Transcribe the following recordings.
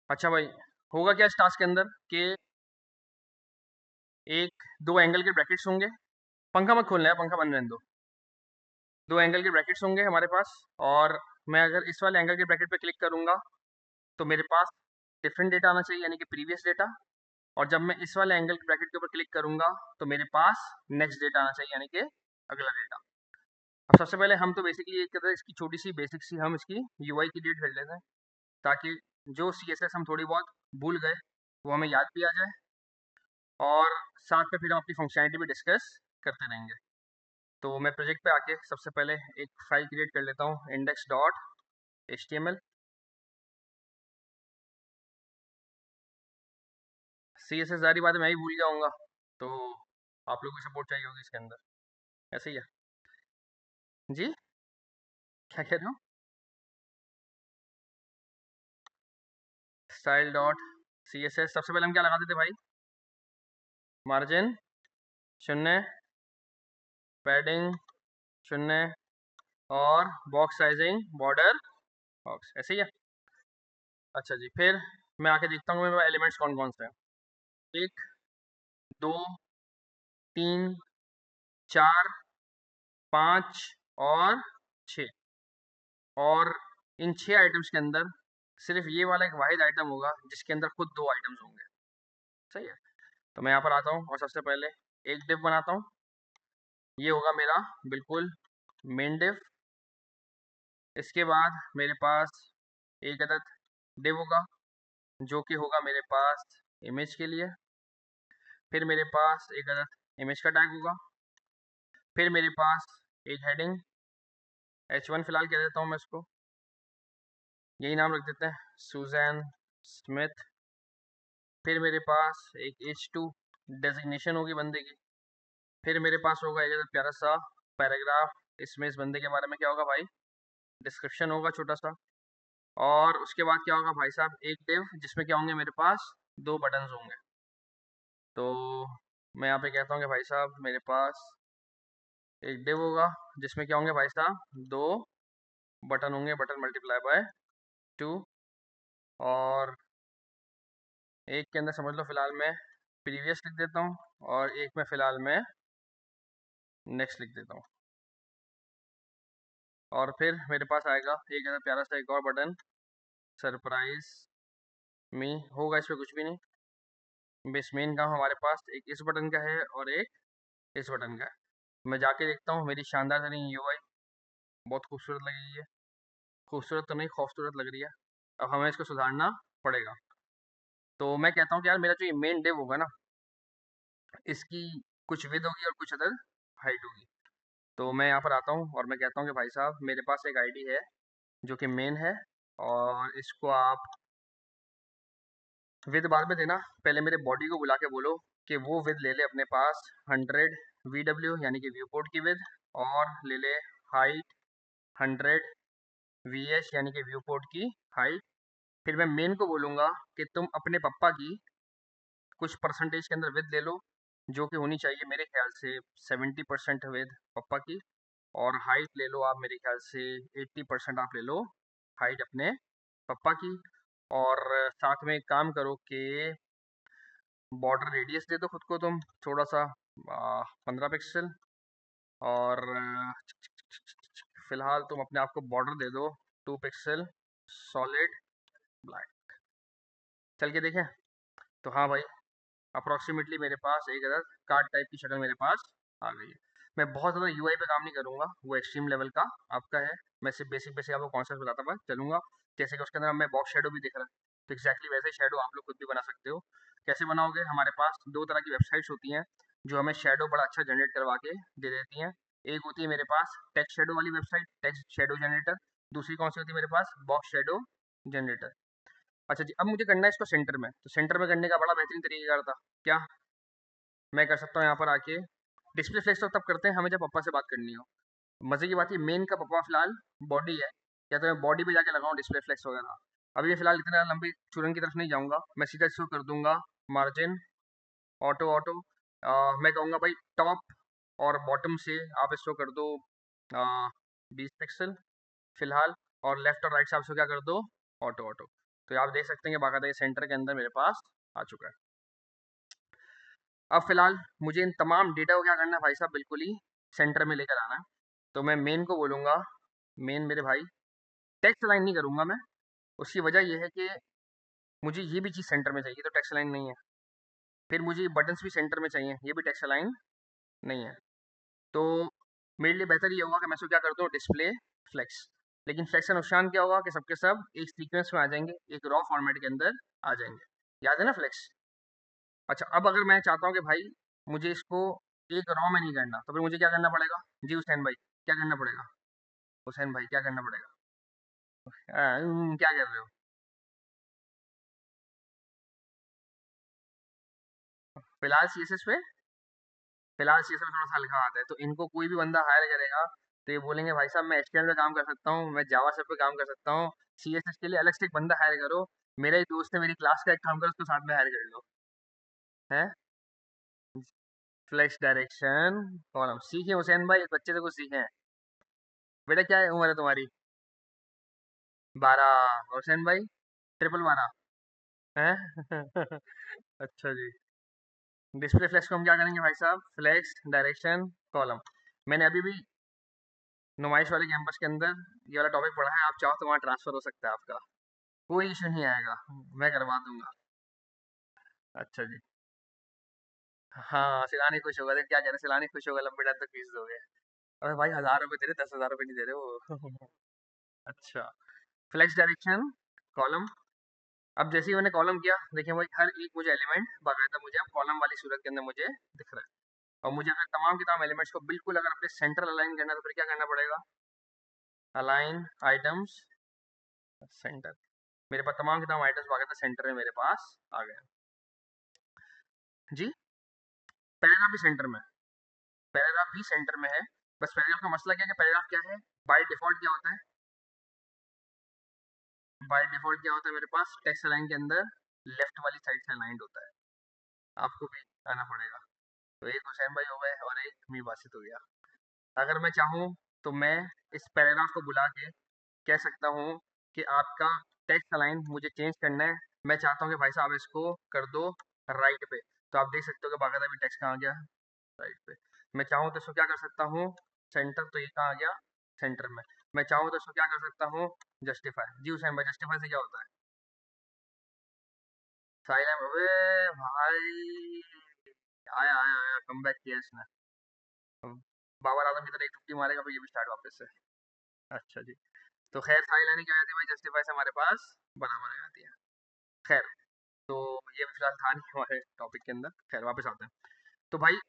अच्छा भाई, होगा क्या इस टास्क के अंदर कि एक दो एंगल के ब्रैकेट्स होंगे। पंखा मत खोलना है, पंखा बंद रहने दो। दो एंगल के ब्रैकेट्स होंगे हमारे पास, और मैं अगर इस वाले एंगल के ब्रैकेट पे क्लिक करूंगा तो मेरे पास डिफरेंट डेटा आना चाहिए, यानी कि प्रीवियस डेटा। और जब मैं इस वाले एंगल के ब्रैकेट के ऊपर क्लिक करूंगा तो मेरे पास नेक्स्ट डेटा आना चाहिए, यानी कि अगला डेटा। अब सबसे पहले हम तो बेसिकली एक तरह इसकी छोटी सी बेसिक सी हम इसकी यूआई क्रिएट कर लेते हैं, ताकि जो सीएसएस हम थोड़ी बहुत भूल गए वो हमें याद भी आ जाए, और साथ में फिर हम अपनी फंक्शनैलिटी भी डिस्कस करते रहेंगे। तो मैं प्रोजेक्ट पे आके सबसे पहले एक फाइल क्रिएट कर लेता हूँ, index.html। सीएसएस सारी बातें मैं ही भूल जाऊंगा, तो आप लोगों की सपोर्ट चाहिए होगी इसके अंदर। ऐसे ही है जी, क्या कह रहे हो? Style dot C S S, सबसे पहले हम क्या लगाते थे भाई? मार्जिन शून्य, पैडिंग शून्य, और बॉक्स साइजिंग बॉर्डर बॉक्स। ऐसे ही है। अच्छा जी, फिर मैं आके देखता हूँ मेरे एलिमेंट्स कौन कौन से हैं। एक, दो, तीन, चार, पाँच और छः। और इन छः आइटम्स के अंदर सिर्फ ये वाला एक वाहिद आइटम होगा जिसके अंदर खुद दो आइटम्स होंगे। सही है। तो मैं यहाँ पर आता हूँ और सबसे पहले एक डिव बनाता हूँ। ये होगा मेरा बिल्कुल मेन डिव। इसके बाद मेरे पास एक अदद डिव होगा जो कि होगा मेरे पास इमेज के लिए। फिर मेरे पास एक अदद इमेज का टैग होगा। फिर मेरे पास एक हेडिंग H1 फिलहाल कह देता हूँ मैं इसको, यही नाम रख देते हैं, सुजैन स्मिथ। फिर मेरे पास एक H2 डेजिग्नेशन होगी बंदे की। फिर मेरे पास होगा एक प्यारा सा पैराग्राफ, इसमें इस बंदे के बारे में क्या होगा भाई, डिस्क्रिप्शन होगा छोटा सा। और उसके बाद क्या होगा भाई साहब, एक डिव जिसमें क्या होंगे मेरे पास दो बटन्स होंगे। तो मैं यहाँ पे कहता हूँ कि भाई साहब मेरे पास एक डिव होगा जिसमें क्या होंगे भाई साहब, दो बटन होंगे, बटन मल्टीप्लाई बाय टू। और एक के अंदर समझ लो फिलहाल मैं प्रीवियस लिख देता हूँ, और एक में फिलहाल मैं नेक्स्ट लिख देता हूँ। और फिर मेरे पास आएगा एक ऐसा प्यारा सा एक और बटन, सरप्राइज मी। होगा इसमें कुछ भी नहीं, बेस मेन काम हमारे पास एक इस बटन का है और एक इस बटन का है। मैं जाके देखता हूँ मेरी शानदार तरीन यूआई बहुत खूबसूरत लग रही है। खूबसूरत तो नहीं, खूबसूरत लग रही है। अब हमें इसको सुधारना पड़ेगा। तो मैं कहता हूँ कि यार मेरा जो ये मेन डिव होगा ना, इसकी कुछ विद होगी और कुछ अदर हाइट होगी। तो मैं यहाँ पर आता हूँ और मैं कहता हूँ कि भाई साहब मेरे पास एक आईडी है जो कि मेन है, और इसको आप विद बाद में देना। पहले मेरे बॉडी को बुला के बोलो कि वो विद ले ले अपने पास 100 VW, यानी कि व्यू पोर्ट की विद, और ले ले हाइट 100 VH, यानी कि व्यू पोर्ट की हाइट। फिर मैं मेन को बोलूँगा कि तुम अपने पप्पा की कुछ परसेंटेज के अंदर विद ले लो, जो कि होनी चाहिए मेरे ख्याल से 70% विद पप्पा की। और हाइट ले लो आप मेरे ख्याल से 80% आप ले लो हाइट अपने पप्पा की। और साथ में एक काम करो कि बॉर्डर रेडियस दे दो खुद को तुम थोड़ा सा, 15 पिक्सल। और फिलहाल तुम अपने आप को बॉर्डर दे दो 2 पिक्सल सॉलिड ब्लैक। चल के देखें। तो हाँ भाई, अप्रॉक्सीमेटली मेरे पास एक अदर कार्ड टाइप की शक्ल मेरे पास आ गई है। मैं बहुत ज़्यादा यूआई पे काम नहीं करूँगा, वो एक्सट्रीम लेवल का आपका है। मैं सिर्फ बेसिक बेसिक आपको कॉन्सेप्ट बताता हुआ चलूँगा। जैसे कि उसके अंदर हमें बॉक्स शेडो भी दिख रहा है, तो एक्जैक्टली वैसे ही शेडो आप लोग खुद भी बना सकते हो। कैसे बनाओगे? हमारे पास दो तरह की वेबसाइट्स होती हैं जो हमें शेडो बड़ा अच्छा जनरेट करवा के दे देती हैं। एक होती है मेरे पास टेक्स्ट शेडो वाली वेबसाइट, टेक्स्ट शेडो जनरेटर। दूसरी कौन सी होती है मेरे पास? Box shadow generator. अच्छा जी, अब मुझे करना है इसको सेंटर में। तो सेंटर में करने का बड़ा बेहतरीन तरीका था क्या, मैं कर सकता हूँ यहाँ पर आके डिस्प्ले फ्लेक्स तो तब करते हैं हमें जब पप्पा से बात करनी हो। मजे की बात है मेन का पप्पा फिलहाल बॉडी है, या तो मैं बॉडी पे जाके लगाऊं डिस्प्ले फ्लेक्स वगैरह। अभी मैं फिलहाल इतना लंबी चूरन की तरफ नहीं जाऊंगा, मैं सीधा इसको कर दूंगा मार्जिन ऑटो ऑटो। मैं कहूँगा भाई टॉप और बॉटम से आप इसको कर दो 20 पिक्सल फिलहाल, और लेफ्ट और राइट से आप इसको क्या कर दो, ऑटो ऑटो। तो आप देख सकते हैं कि बाकायदा सेंटर के अंदर मेरे पास आ चुका है। अब फिलहाल मुझे इन तमाम डेटा को क्या करना है भाई साहब, बिल्कुल ही सेंटर में लेकर आना है। तो मैं मेन को बोलूँगा, मेन मेरे भाई टेक्स्ट अलाइन नहीं करूँगा मैं। उसकी वजह ये है कि मुझे ये भी चीज़ सेंटर में चाहिए, तो टेक्स्ट अलाइन नहीं है। फिर मुझे बटन्स भी सेंटर में चाहिए, ये भी टेक्स्ट अलाइन नहीं है। तो मेरे लिए बेहतर ये होगा कि मैं इसको क्या कर दूँ, डिस्प्ले फ्लेक्स। लेकिन फ्लेक्स का नुकसान क्या होगा कि सबके सब एक सीक्वेंस में आ जाएंगे, एक रॉ फॉर्मेट के अंदर आ जाएंगे। याद है ना फ्लेक्स? अच्छा, अब अगर मैं चाहता हूँ कि भाई मुझे इसको एक रॉ में नहीं करना, तो फिर मुझे क्या करना पड़ेगा? जी हुसैन भाई, क्या करना पड़ेगा? हुसैन भाई क्या करना पड़ेगा? क्या कर रहे हो? फिलहाल सीएसएस पे, फिलहाल सीएसएस में थोड़ा सा हल्का आता है, तो इनको कोई भी बंदा हायर करेगा तो ये बोलेंगे भाई साहब मैं एचटीएमएल पे काम कर सकता हूँ, मैं जावा सब पे काम कर सकता हूँ, सीएसएस के लिए अलग से एक बंदा हायर करो। मेरा ही दोस्त है, मेरी क्लास का एक काम करो, उसको साथ में हायर कर लो। है फ्लेक्स डायरेक्शन कॉलम सीखे हुसैन भाई, एक बच्चे से कुछ सीखे हैं। बेटा क्या है उम्र है तुम्हारी? 12। हुसैन भाई? ट्रिपल 12 है। अच्छा जी। डिस्प्ले फ्लेक्स को हम क्या करेंगे भाई साहब, फ्लेक्स डायरेक्शन कॉलम। मैंने अभी भी नुमाइश वाले कैंपस के अंदर ये वाला टॉपिक पढ़ा है, आप चाहो तो वहाँ ट्रांसफर हो सकता है आपका, कोई इशू नहीं आएगा, मैं करवा दूंगा। अच्छा जी। हाँ सिलानी खुश होगा, देख क्या कह रहे हैं, सिलानी खुश होगा, लंबे टाइम तक फीस दोगे। अरे भाई 1000 रुपये दे रहे, 10,000 रुपये नहीं दे रहे वो। अच्छा, फ्लेक्स डायरेक्शन कॉलम। अब जैसे ही मैंने कॉलम किया, देखिए भाई हर एक मुझे एलिमेंट बाकायदा मुझे अब कॉलम वाली सूरत के अंदर मुझे दिख रहा है। और मुझे अगर तमाम के तमाम एलिमेंट्स को बिल्कुल अगर अपने सेंटर अलाइन करना है तो फिर क्या करना पड़ेगा? Align items centre. मेरे पास तमाम के तमाम आइटम्स बाकायदा सेंटर में मेरे पास आ गए। जी, पैराग्राफ भी सेंटर में, पैराग्राफ भी सेंटर में है। बस पैराग्राफ का मसला क्या है कि पैराग्राफ क्या है, बाय डिफॉल्ट क्या होता है, बाय डिफॉल्ट क्या होता है मेरे पास टेक्स्ट लाइन के अंदर लेफ्ट वाली साइड से अलाइंड होता है। आपको भी आना पड़ेगा। तो एक हुसैन भाई हो गए और एक मी बासित हो गया। अगर मैं चाहूँ तो मैं इस पैराग्राफ को बुला के कह सकता हूँ कि आपका टेक्स्ट लाइन मुझे चेंज करना है, मैं चाहता हूँ कि भाई साहब इसको कर दो राइट पे। तो आप देख सकते हो कि बाकायदा भी टेक्स्ट कहाँ आ गया, राइट पे। मैं चाहूँ तो इसको क्या कर सकता हूँ, सेंटर, तो ये कहाँ आ गया, सेंटर में। मैं चाहूँ तो इसको क्या कर सकता हूँ, जस्टिफाई। जी हुसैन भाई, जस्टिफाई से क्या होता है? साइलेंट, अबे भाई, आया आया आया, कम बैक किया इसने। अब बाबर आजम की तरह एक छुट्टी मारेगा फिर ये भी स्टार्ट वापस से। अच्छा जी। तो खैर साइलेंट क्या आती है भाई, जस्टिफाई से हमारे पास बराबर आ जाती है। खैर, तो ये फिलहाल था नहीं हमारे टॉपिक के अंदर, खैर वापस आते हैं। तो भाई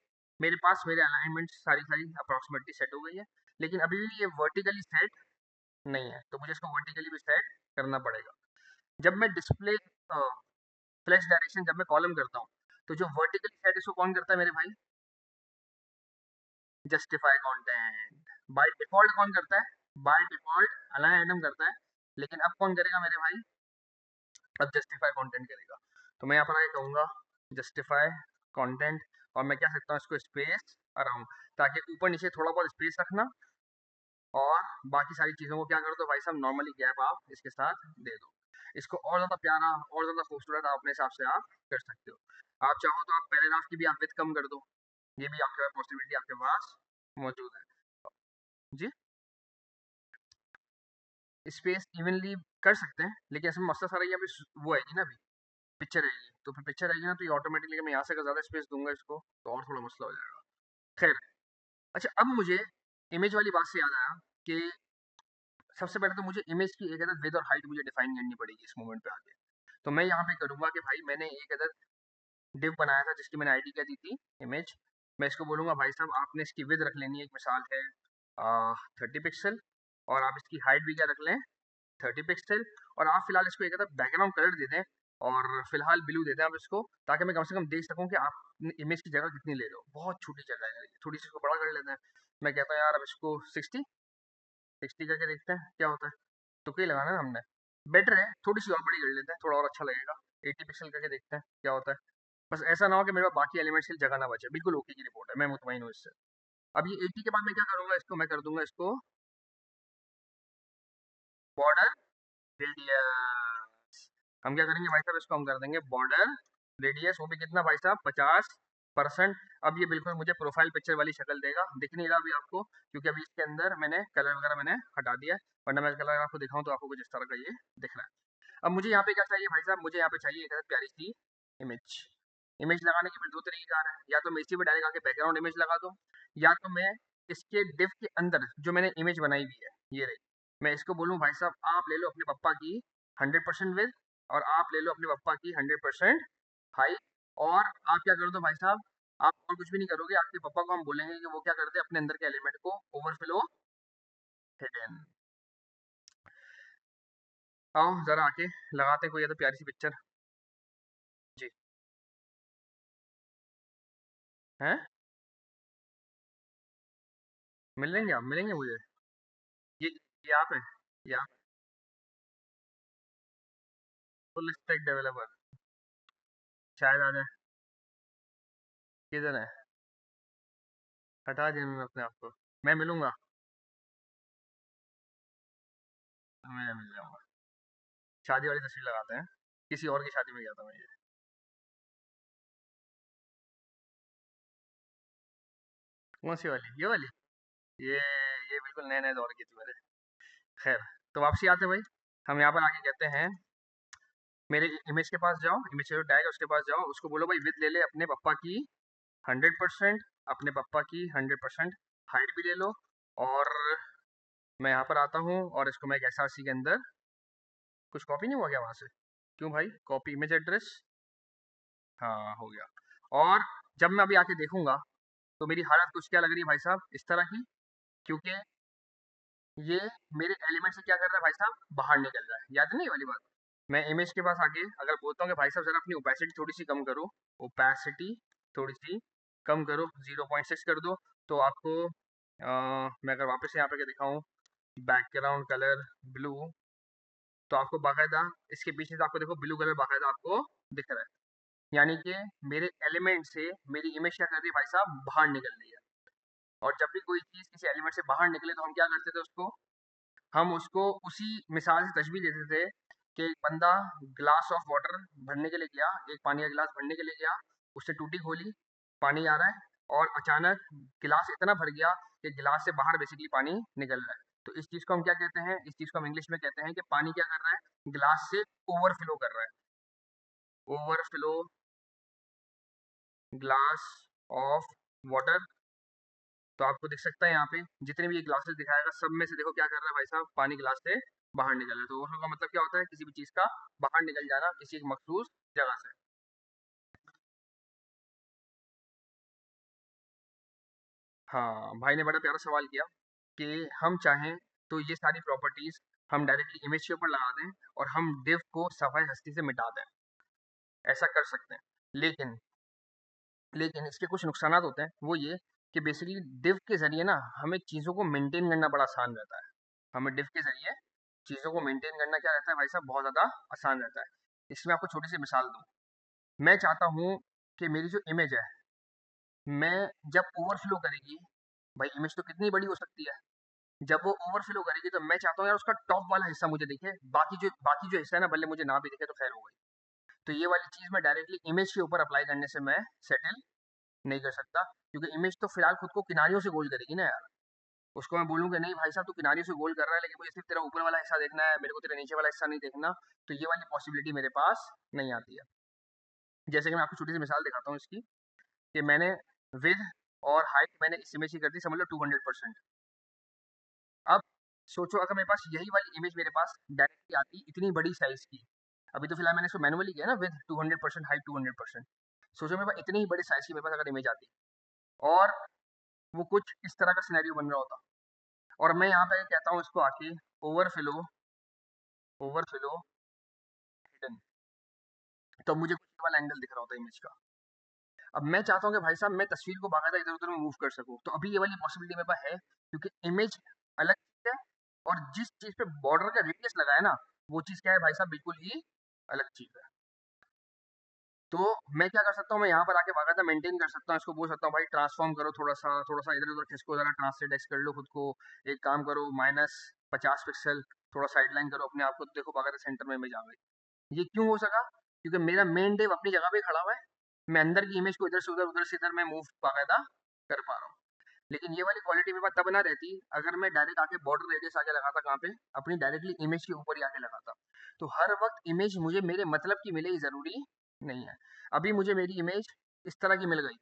मेरे पास मेरे अलाइनमेंट सारी सारी अप्रॉक्सीमेटली सेट हो गई है, लेकिन अभी भी ये वर्टिकली सेट नहीं है, तो मुझे इसको वर्टिकली भी सेट करना पड़ेगा। जब मैं डिस्प्ले फ्लैश डायरेक्शन जब मैं कॉलम करता हूँ, तो जो वर्टिकली सेट इसको कौन करता है मेरे भाई? Justify content. बाय डिफॉल्ट कौन करता है? बाय डिफॉल्ट अलाइन आइटम करता है। लेकिन अब कौन करेगा मेरे भाई? अब जस्टिफाई कंटेंट करेगा। तो मैं यहाँ पर आगे कहूँगा जस्टिफाई कंटेंट, और मैं क्या सकता हूँ इसको स्पेस अराउंड, ताकि ऊपर नीचे थोड़ा बहुत स्पेस रखना, और बाकी सारी चीज़ों को क्या कर दो भाई साहब, नॉर्मली गैप आप इसके साथ दे दो। इसको और ज़्यादा प्यारा और ज़्यादा खूबसूरत आप अपने हिसाब से आप कर सकते हो। आप चाहो तो आप पैराग्राफ की भी आप विड्थ कम कर दो, ये भी आपके पास पॉसिबिलिटी आपके पास मौजूद है। जी, स्पेस इवनली कर सकते हैं, लेकिन इसमें मसला सारा ये अभी वो आएगी ना, अभी पिक्चर आएगी, तो फिर पिक्चर आएगी ना तो ये ऑटोमेटिकली मैं यहाँ से अगर ज़्यादा स्पेस दूंगा इसको तो और थोड़ा मसला हो जाएगा। खैर, अच्छा अब मुझे इमेज वाली बात से याद आया कि सबसे पहले तो मुझे इमेज की एक अदद विड्थ और हाइट मुझे डिफाइन करनी पड़ेगी इस मोमेंट पे आके। तो मैं यहाँ पे करूँगा कि भाई मैंने एक अदद डिव बनाया था जिसकी मैंने आईडी क्या दी थी, इमेज। मैं इसको बोलूँगा भाई साहब आपने इसकी विड्थ रख लेनी है, एक मिसाल है 30 पिक्सल, और आप इसकी हाइट भी क्या रख लें, 30 पिक्सल। और आप फिलहाल इसको एक अदद बैकग्राउंड कलर दे दें, और फिलहाल ब्लू दे दें आप इसको, ताकि मैं कम से कम देख सकूँ कि आप इमेज की जगह कितनी ले रहे हो। बहुत छोटी जगह है, थोड़ी सी इसको बड़ा कर लेते हैं। मैं कहता हूँ यार अब इसको 60 करके देखते हैं क्या होता है। तो क्या लगाना है हमने, बेटर है थोड़ी सी और बड़ी कर लेते हैं, थोड़ा और अच्छा लगेगा। 80 पिक्सल करके देखते हैं क्या होता है। बस ऐसा ना हो कि मेरे पास बाकी एलिमेंट्स की जगह ना बचे। बिल्कुल ओके की रिपोर्ट है, मैं मुतमईन हूँ इससे। अब ये 80 के बाद मैं क्या करूँगा, इसको मैं कर दूंगा इसको बॉर्डर रेडियस। हम क्या करेंगे भाई साहब, इसको हम कर देंगे बॉर्डर रेडियस, वो भी कितना भाई साहब, 50%। अब ये बिल्कुल मुझे प्रोफाइल पिक्चर वाली शक्ल देगा, दिख नहीं रहा अभी आपको, क्योंकि अभी इसके अंदर मैंने कलर वगैरह मैंने हटा दिया है, वरना मैं कलर आपको दिखाऊं तो आपको कुछ इस तरह का ये दिख रहा है। अब मुझे यहाँ पे क्या चाहिए भाई साहब, मुझे यहाँ पे चाहिए एक प्यारी सी इमेज। इमेज लगाने के फिर दो तरीकेकार है, या तो मैं इसी पे डायरेक्ट आके बैकग्राउंड इमेज लगा दूं, या तो मैं इसके डिव के अंदर जो मैंने इमेज बनाई हुई है ये रही, मैं इसको बोलूँ भाई साहब आप ले लो अपने पप्पा की 100% विद, और आप ले लो अपने पप्पा की 100% हाइट, और आप क्या कर दो भाई साहब, आप और कुछ भी नहीं करोगे, आपके पापा को हम बोलेंगे कि वो क्या करते हैं, अपने अंदर के एलिमेंट को ओवरफ्लो हिडन। आओ जरा आके लगाते हैं कोई ये तो प्यारी सी पिक्चर। जी। हैं? मिलेंगे आप, मिलेंगे मुझे? ये ये आप है? ये आप फुल स्टैक डेवलपर? शायद आ जाए। किधर है? हटा दिया मैंने अपने आप को। मैं मिलूंगा? मैं मिल जाऊंगा। शादी वाली तस्वीर लगाते हैं, किसी और की शादी में गया था मैं ये। कौन सी वाली, ये वाली? ये बिल्कुल नए नए दौर की थी मेरे। खैर, तो वापसी आते हैं भाई, हम यहाँ पर आके कहते हैं मेरे इमेज के पास जाओ, इमेज जो टैग है उसके पास जाओ, उसको बोलो भाई विद ले ले अपने पापा की 100%, अपने पापा की 100% हाइट भी ले लो, और मैं यहाँ पर आता हूँ और इसको मैं एक एसआरसी के अंदर, कुछ कॉपी नहीं हुआ क्या वहाँ से? क्यों भाई, कॉपी इमेज एड्रेस, हाँ हो गया। और जब मैं अभी आके देखूंगा तो मेरी हालत कुछ क्या लग रही है भाई साहब, इस तरह की, क्योंकि ये मेरे एलिमेंट से क्या कर रहा है भाई साहब, बाहर निकल रहा है, याद नहीं ये वाली बात? मैं इमेज के पास आके अगर बोलता हूँ कि भाई साहब जरा अपनी ओपेसिटी थोड़ी सी कम करो, ओपेसिटी थोड़ी सी कम करो, 0.6 कर दो, तो आपको मैं अगर वापस से यहाँ पे दिखाऊँ बैकग्राउंड कलर ब्लू, तो आपको बाकायदा इसके पीछे से आपको देखो ब्लू कलर बाकायदा आपको दिख रहा है, यानी कि मेरे एलिमेंट से मेरी इमेज क्या कर रही है भाई साहब, बाहर निकल रही है। और जब भी कोई चीज़ किसी एलिमेंट से बाहर निकले तो हम क्या करते थे उसको, हम उसको उसी मिसाल से तशबीह देते थे कि एक बंदा ग्लास ऑफ वाटर भरने के लिए गया, एक पानी का गिलास भरने के लिए गया, उससे टूटी खोली, पानी आ रहा है, और अचानक गिलास इतना भर गया कि गिलास से बाहर बेसिकली पानी निकल रहा है। तो इस चीज़ को हम क्या कहते हैं, इस चीज़ को हम इंग्लिश में कहते हैं कि पानी क्या कर रहा है, गिलास से ओवरफ्लो कर रहा है, ओवरफ्लो ग्लास ऑफ वाटर। तो आपको दिख सकता है यहाँ पे जितने भी ये ग्लासेस दिखाएगा सब में से देखो क्या कर रहा है भाई साहब, पानी गिलास से बाहर निकल रहा है। तो ओवरफ्लो का मतलब क्या होता है, किसी भी चीज़ का बाहर निकल जाना किसी एक मखसूस जगह से। हाँ भाई ने बड़ा प्यारा सवाल किया कि हम चाहें तो ये सारी प्रॉपर्टीज हम डायरेक्टली इमेज के ऊपर लगा दें और हम div को सफाई हस्ती से मिटा दें, ऐसा कर सकते हैं। लेकिन लेकिन इसके कुछ नुकसान होते हैं, वो ये कि बेसिकली div के ज़रिए ना हमें चीज़ों को मेंटेन करना बड़ा आसान रहता है। हमें div के ज़रिए चीज़ों को मेंटेन करना क्या रहता है भाई साहब, बहुत ज़्यादा आसान रहता है। इसमें आपको छोटी सी मिसाल दूँ, मैं चाहता हूँ कि मेरी जो इमेज है, मैं जब ओवरफ्लो करेगी, भाई इमेज तो कितनी बड़ी हो सकती है, जब वो ओवरफ्लो करेगी तो मैं चाहता हूँ यार उसका टॉप वाला हिस्सा मुझे दिखे, बाकी जो हिस्सा है ना भले मुझे ना भी दिखे तो खैर हो गई। तो ये वाली चीज़ मैं डायरेक्टली इमेज के ऊपर अप्लाई करने से मैं सेटल नहीं कर सकता, क्योंकि इमेज तो फिलहाल खुद को किनारियों से गोल करेगी ना यार। उसको मैं बोलूँ नहीं भाई साहब तू किनारियों से गोल कर रहा है लेकिन मुझे सिर्फ तेरा ऊपर वाला हिस्सा देखना है, मेरे को तेरा नीचे वाला हिस्सा नहीं देखना, तो ये वाली पॉसिबिलिटी मेरे पास नहीं आती है। जैसे कि मैं आपको छोटी सी मिसाल दिखाता हूँ इसकी, कि मैंने विद और हाइट मैंने इस इमेज की कर दी समझ लो 200%। अब सोचो अगर मेरे पास यही वाली इमेज मेरे पास डायरेक्टली आती इतनी बड़ी साइज की, अभी तो फिलहाल मैंने इसको मैनुअली किया ना विद 200% हाइट 200%, सोचो मेरे पास इतनी ही बड़ी साइज की मेरे पास अगर इमेज आती और वो कुछ इस तरह का सिनेरियो बन रहा होता, और मैं यहाँ पे कहता हूँ इसको आके ओवरफ्लो ओवरफ्लो हिडन, तो मुझे कुछ वाला एंगल दिख रहा होता है इमेज का। अब मैं चाहता हूँ कि भाई साहब मैं तस्वीर को बाकायदा इधर उधर में मूव कर सकूँ, तो अभी ये वाली पॉसिबिलिटी मेरे पास है, क्योंकि इमेज अलग चीज़ है और जिस चीज़ पे बॉर्डर का रेडियस लगा है ना, वो चीज़ क्या है भाई साहब, बिल्कुल ही अलग चीज़ है। तो मैं क्या कर सकता हूँ, मैं यहाँ पर आके बाकायदा मेंटेन कर सकता हूँ, इसको बोल सकता हूँ भाई ट्रांसफॉर्म करो, थोड़ा सा इधर उधर खिसको, जरा ट्रांसलेट एक्स कर लो खुद को, एक काम करो -50 पिक्सल थोड़ा साइड लाइन करो अपने आप को, तो देखो बाकायदा सेंटर में इमेज आ गई। ये क्यों हो सका? क्योंकि मेरा मेन डिव अपनी जगह पे खड़ा हुआ है, मैं अंदर की इमेज को इधर से उधर, उधर से इधर मैं मूव बाकायदा कर पा रहा हूँ। लेकिन ये वाली क्वालिटी मेरे पास तब ना रहती अगर मैं डायरेक्ट आके बॉर्डर रेडियस आके लगाता कहाँ पे, अपनी डायरेक्टली इमेज के ऊपर ही आके लगाता। तो हर वक्त इमेज मुझे मेरे मतलब की मिले, जरूरी नहीं है। अभी मुझे मेरी इमेज इस तरह की मिल गई,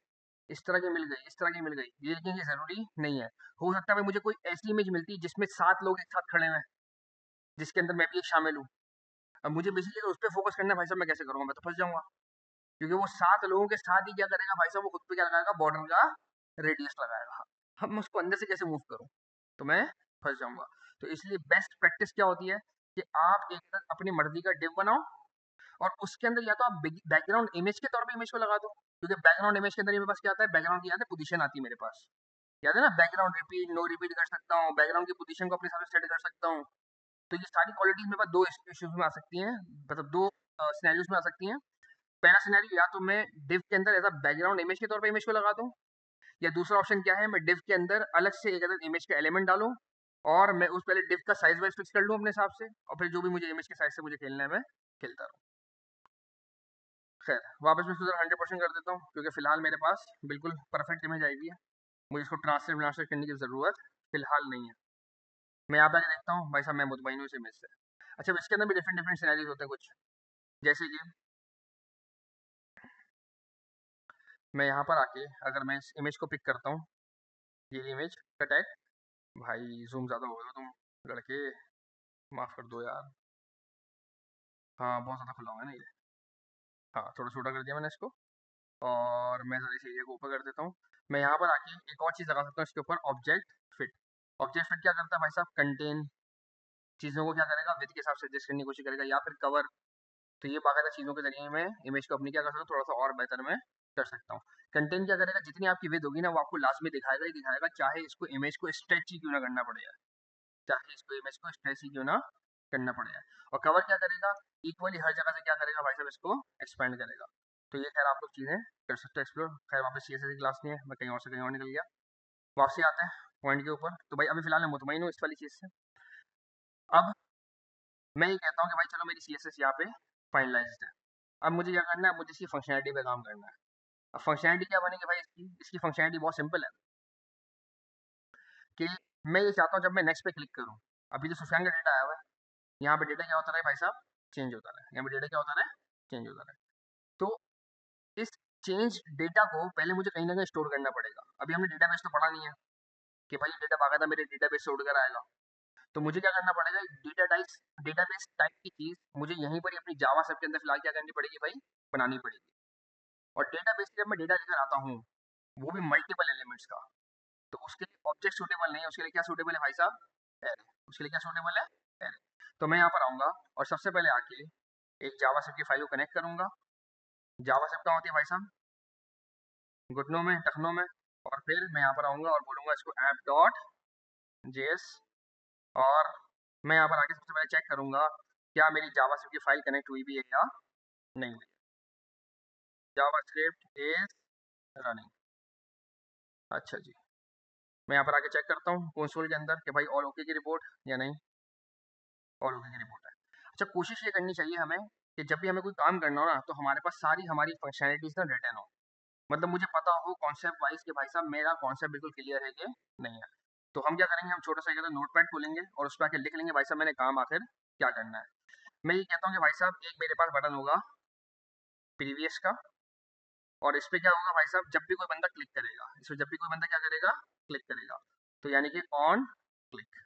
इस तरह की मिल गई, इस तरह की मिल गई, ये लेकिन ये जरूरी नहीं है। हो सकता है मुझे कोई ऐसी इमेज मिलती जिसमें 7 लोग एक साथ खड़े हैं, जिसके अंदर मैं भी एक शामिल हूँ। अब मुझे बेसिकली अगर उस पे फोकस करना है भाई साहब, मैं कैसे करूँगा? मैं तो फंस जाऊंगा, क्योंकि वो 7 लोगों के साथ ही क्या करेगा भाई साहब, वो खुद पे क्या लगाएगा, बॉर्डर का रेडियस लगाएगा। अब मैं उसको अंदर से कैसे मूव करूँ? तो मैं फंस जाऊंगा। तो इसलिए बेस्ट प्रैक्टिस क्या होती है कि आप एक अपनी मर्जी का डिव बनाओ, और उसके अंदर या तो आप बैकग्राउंड इमेज के तौर पे इमेज को लगा दो, क्योंकि बैकग्राउंड इमेज के अंदर ही मेरे पास क्या आता है, बैकग्राउंड की याद है, पोजीशन आती है मेरे पास। याद है ना, बैकग्राउंड रिपीट नो रिपीट कर सकता हूँ, बैकग्राउंड की पोजीशन को अपने हिसाब से सेट कर सकता हूँ। तो ये सारी क्वालिटीज मेरे पास दो इश्यूज में आ सकती हैं, मतलब दो सिनेरियोज में आ सकती हैं। पहला सिनेरियो, या तो मैं डिव के अंदर ऐसा बैकग्राउंड इमेज के तौर पे इमेज को लगा दूं, या दूसरा ऑप्शन क्या है, मैं डिव के अंदर अलग से एक अलग इमेज का एलिमेंट डालूं, और मैं उस पहले डिव का साइज वाइज फिक्स कर लूं अपने हिसाब से, और फिर जो भी मुझे इमेज के साइज से मुझे खेलना है मैं खेलता रहूं। खैर, वापस मैं सुधर 100% कर देता हूँ, क्योंकि फिलहाल मेरे पास बिल्कुल परफेक्ट इमेज आई हुई है, मुझे इसको ट्रांसलेट व्रांसलेट करने की ज़रूरत फिलहाल नहीं है। मैं यहाँ पे आके देखता हूँ भाई साहब, मैं मुतमईन हूँ इस इमेज से। अच्छा, इसके अंदर भी डिफरेंट डिफरेंट सिनेरियोज होते हैं कुछ, जैसे कि मैं यहाँ पर आके अगर मैं इस इमेज को पिक करता हूँ, ये इमेज का टैग, भाई जूम ज़्यादा हो गया तुम लड़के, माफ़ कर दो यार। हाँ, बहुत ज़्यादा खुला हुआ है ना ये। हाँ, थोड़ा छोटा कर दिया मैंने इसको, और मैं ज़रा इस एरिया को ऊपर कर देता हूँ। मैं यहाँ पर आके एक और चीज़ लगा सकता हूँ इसके ऊपर, ऑब्जेक्ट फिट। ऑब्जेक्ट फिट क्या करता है भाई साहब, कंटेन चीज़ों को क्या करेगा, विद के हिसाब से एडजस्ट करने की कोशिश करेगा, या फिर कवर। तो ये बाकायदा चीज़ों के जरिए मैं इमेज को अपनी क्या कर सकता हूँ, थोड़ा सा और बेहतर मैं कर सकता हूँ। कंटेंट क्या करेगा, जितनी आपकी विद होगी ना, वो आपको लाजमी दिखाएगा ही दिखाएगा, चाहे इसको इमेज को स्ट्रेच ही क्यों ना करना पड़े, चाहे इसको इमेज को स्ट्रेच ही क्यों ना करना पड़े। और कवर क्या करेगा, इक्वली हर जगह से क्या करेगा भाई साहब, इसको एक्सपेंड करेगा। तो ये खैर आप लोग चीज़ें कर सकते हो एक्सप्लोर। खैर वापस CSS की क्लास नहीं है, मैं कहीं और से कहीं और निकल गया। वापसी आते हैं पॉइंट के ऊपर। तो भाई अभी फिलहाल मैं मुतमईन हूँ इस वाली चीज़ से। अब मैं ये कहता हूँ कि भाई चलो मेरी CSS यहाँ पे फाइनलाइज्ड है। अब मुझे क्या करना है, मुझे इसकी फंक्शनैलिटी पे काम करना है। अब फंक्शनैलिटी क्या बनेगी भाई इसकी, इसकी फंक्शनैलिटी बहुत सिंपल है कि मैं ये चाहता हूँ जब मैं नेक्स्ट पे क्लिक करूँ, अभी जो सुफियान का डेटा आया हुआ है, यहाँ पे डेटा क्या होता है भाई साहब, चेंज होता है। यहाँ पे डेटा क्या होता है, चेंज होता है। तो इस चेंज डेटा को पहले मुझे कहीं ना कहीं स्टोर करना पड़ेगा। अभी हमने डेटाबेस तो पढ़ा नहीं है कि भाई डेटा बाकायदा मेरे डेटाबेस से उड़कर आएगा। तो मुझे क्या करना पड़ेगा, डेटाबेस टाइप की चीज़ मुझे यहीं पर ही अपनी जावा सब के अंदर फिलहाल क्या करनी पड़ेगी भाई, बनानी पड़ेगी। और डेटाबेस से जब मैं डेटा लेकर आता हूँ, वो भी मल्टीपल एलिमेंट्स का, तो उसके लिए ऑब्जेक्ट सूटेबल नहीं है, उसके लिए क्या सूटेबल है भाई साहब, एरे। उसके लिए क्या सूटेबल है, एरे। तो मैं यहाँ पर आऊँगा और सबसे पहले आके एक जावा की फाइल को कनेक्ट करूँगा। जावा क्या होती है भाई साहब, घुटनों में टखनों में। और फिर मैं यहाँ पर आऊँगा और बोलूँगा इसको ऐप डॉट जेएस, और मैं यहाँ पर आके सबसे पहले चेक करूँगा क्या मेरी जावा की फाइल कनेक्ट हुई भी है या नहीं हुई। जावा स्क्रिप्ट इज रनिंग। अच्छा जी, मैं यहाँ पर आके चेक करता हूँ कंसोल के अंदर कि भाई ऑल ओके की रिपोर्ट या नहीं, ऑल ओके की रिपोर्ट है। अच्छा, कोशिश ये करनी चाहिए हमें कि जब भी हमें कोई काम करना हो ना, तो हमारे पास सारी हमारी फंक्शनैलिटीज ना रिटर्न हो, मतलब मुझे पता हो कॉन्सेप्ट वाइज कि भाई साहब मेरा कॉन्सेप्ट बिल्कुल क्लियर है कि नहीं है। तो हम क्या करेंगे, हम छोटा सा एक नोटपैड खोलेंगे और उस पर आके लिख लेंगे भाई साहब मैंने काम आखिर क्या करना है। मैं ये कहता हूँ कि भाई साहब एक मेरे पास बटन होगा प्रीवियस का, और इस पे क्या होगा भाई साहब, जब भी कोई बंदा क्लिक करेगा, इस पे जब भी कोई बंदा क्या करेगा, क्लिक करेगा, तो यानी कि ऑन क्लिक,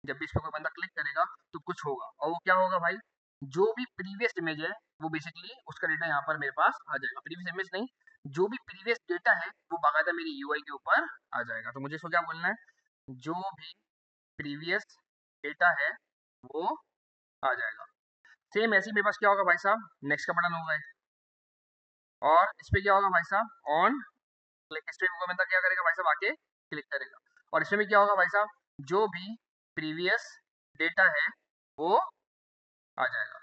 जब भी इस पे कोई बंदा क्लिक करेगा तो कुछ होगा, और वो क्या होगा भाई, जो भी प्रीवियस इमेज है वो बेसिकली उसका डेटा यहाँ पर मेरे पास आ जाएगा। प्रीवियस इमेज नहीं, जो भी प्रीवियस डेटा है वो बाकायदा मेरी यूआई के ऊपर आ जाएगा। तो मुझे इसको क्या बोलना है, जो भी प्रीवियस डेटा है वो आ जाएगा। सेम ऐसे ही मेरे पास क्या होगा भाई साहब, नेक्स्ट का बटन होगा, और इस पे क्या होगा भाई साहब, ऑन क्लिक। इस पे वो बंदा क्या करेगा भाई साहब, आके क्लिक करेगा, और इसमें भी क्या होगा भाई साहब, जो भी प्रीवियस डेटा है वो आ जाएगा।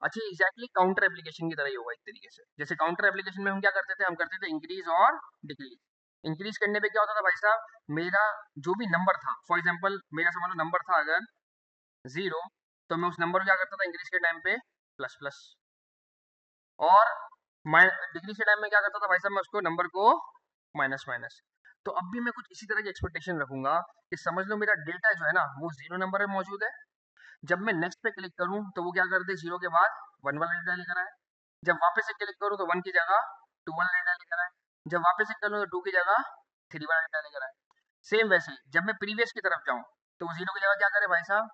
अच्छा, एग्जैक्टली काउंटर एप्लीकेशन की तरह ही होगा एक तरीके से। जैसे काउंटर एप्लीकेशन में हम क्या करते थे, हम करते थे इंक्रीज और डिक्रीज। इंक्रीज करने पे क्या होता था भाई साहब, मेरा जो भी नंबर था, फॉर एग्जांपल मेरा समझ लो नंबर था अगर 0, तो मैं उस नंबर को क्या करता था इंक्रीज के टाइम पे प्लस प्लस, और डिग्री के टाइम में क्या करता था भाई साहब, मैं उसको नंबर को माइनस माइनस। तो अब भी मैं कुछ इसी तरह की एक्सपेक्टेशन रखूंगा कि समझ लो मेरा डेटा जो है ना वो 0 नंबर में मौजूद है। जब मैं नेक्स्ट पे क्लिक करूं तो वो क्या कर दे, 0 के बाद 1 वाला डेटा लेकर आए। जब वापस से क्लिक करूं तो 1 की जगह 2 वाला डेटा लेकर आए। जब वापस से करूं तो 2 की जगह 3 वाला डेटा लेकर आए। सेम वैसे ही जब मैं प्रीवियस की तरफ जाऊं तो वो 0 की जगह क्या करे भाई साहब,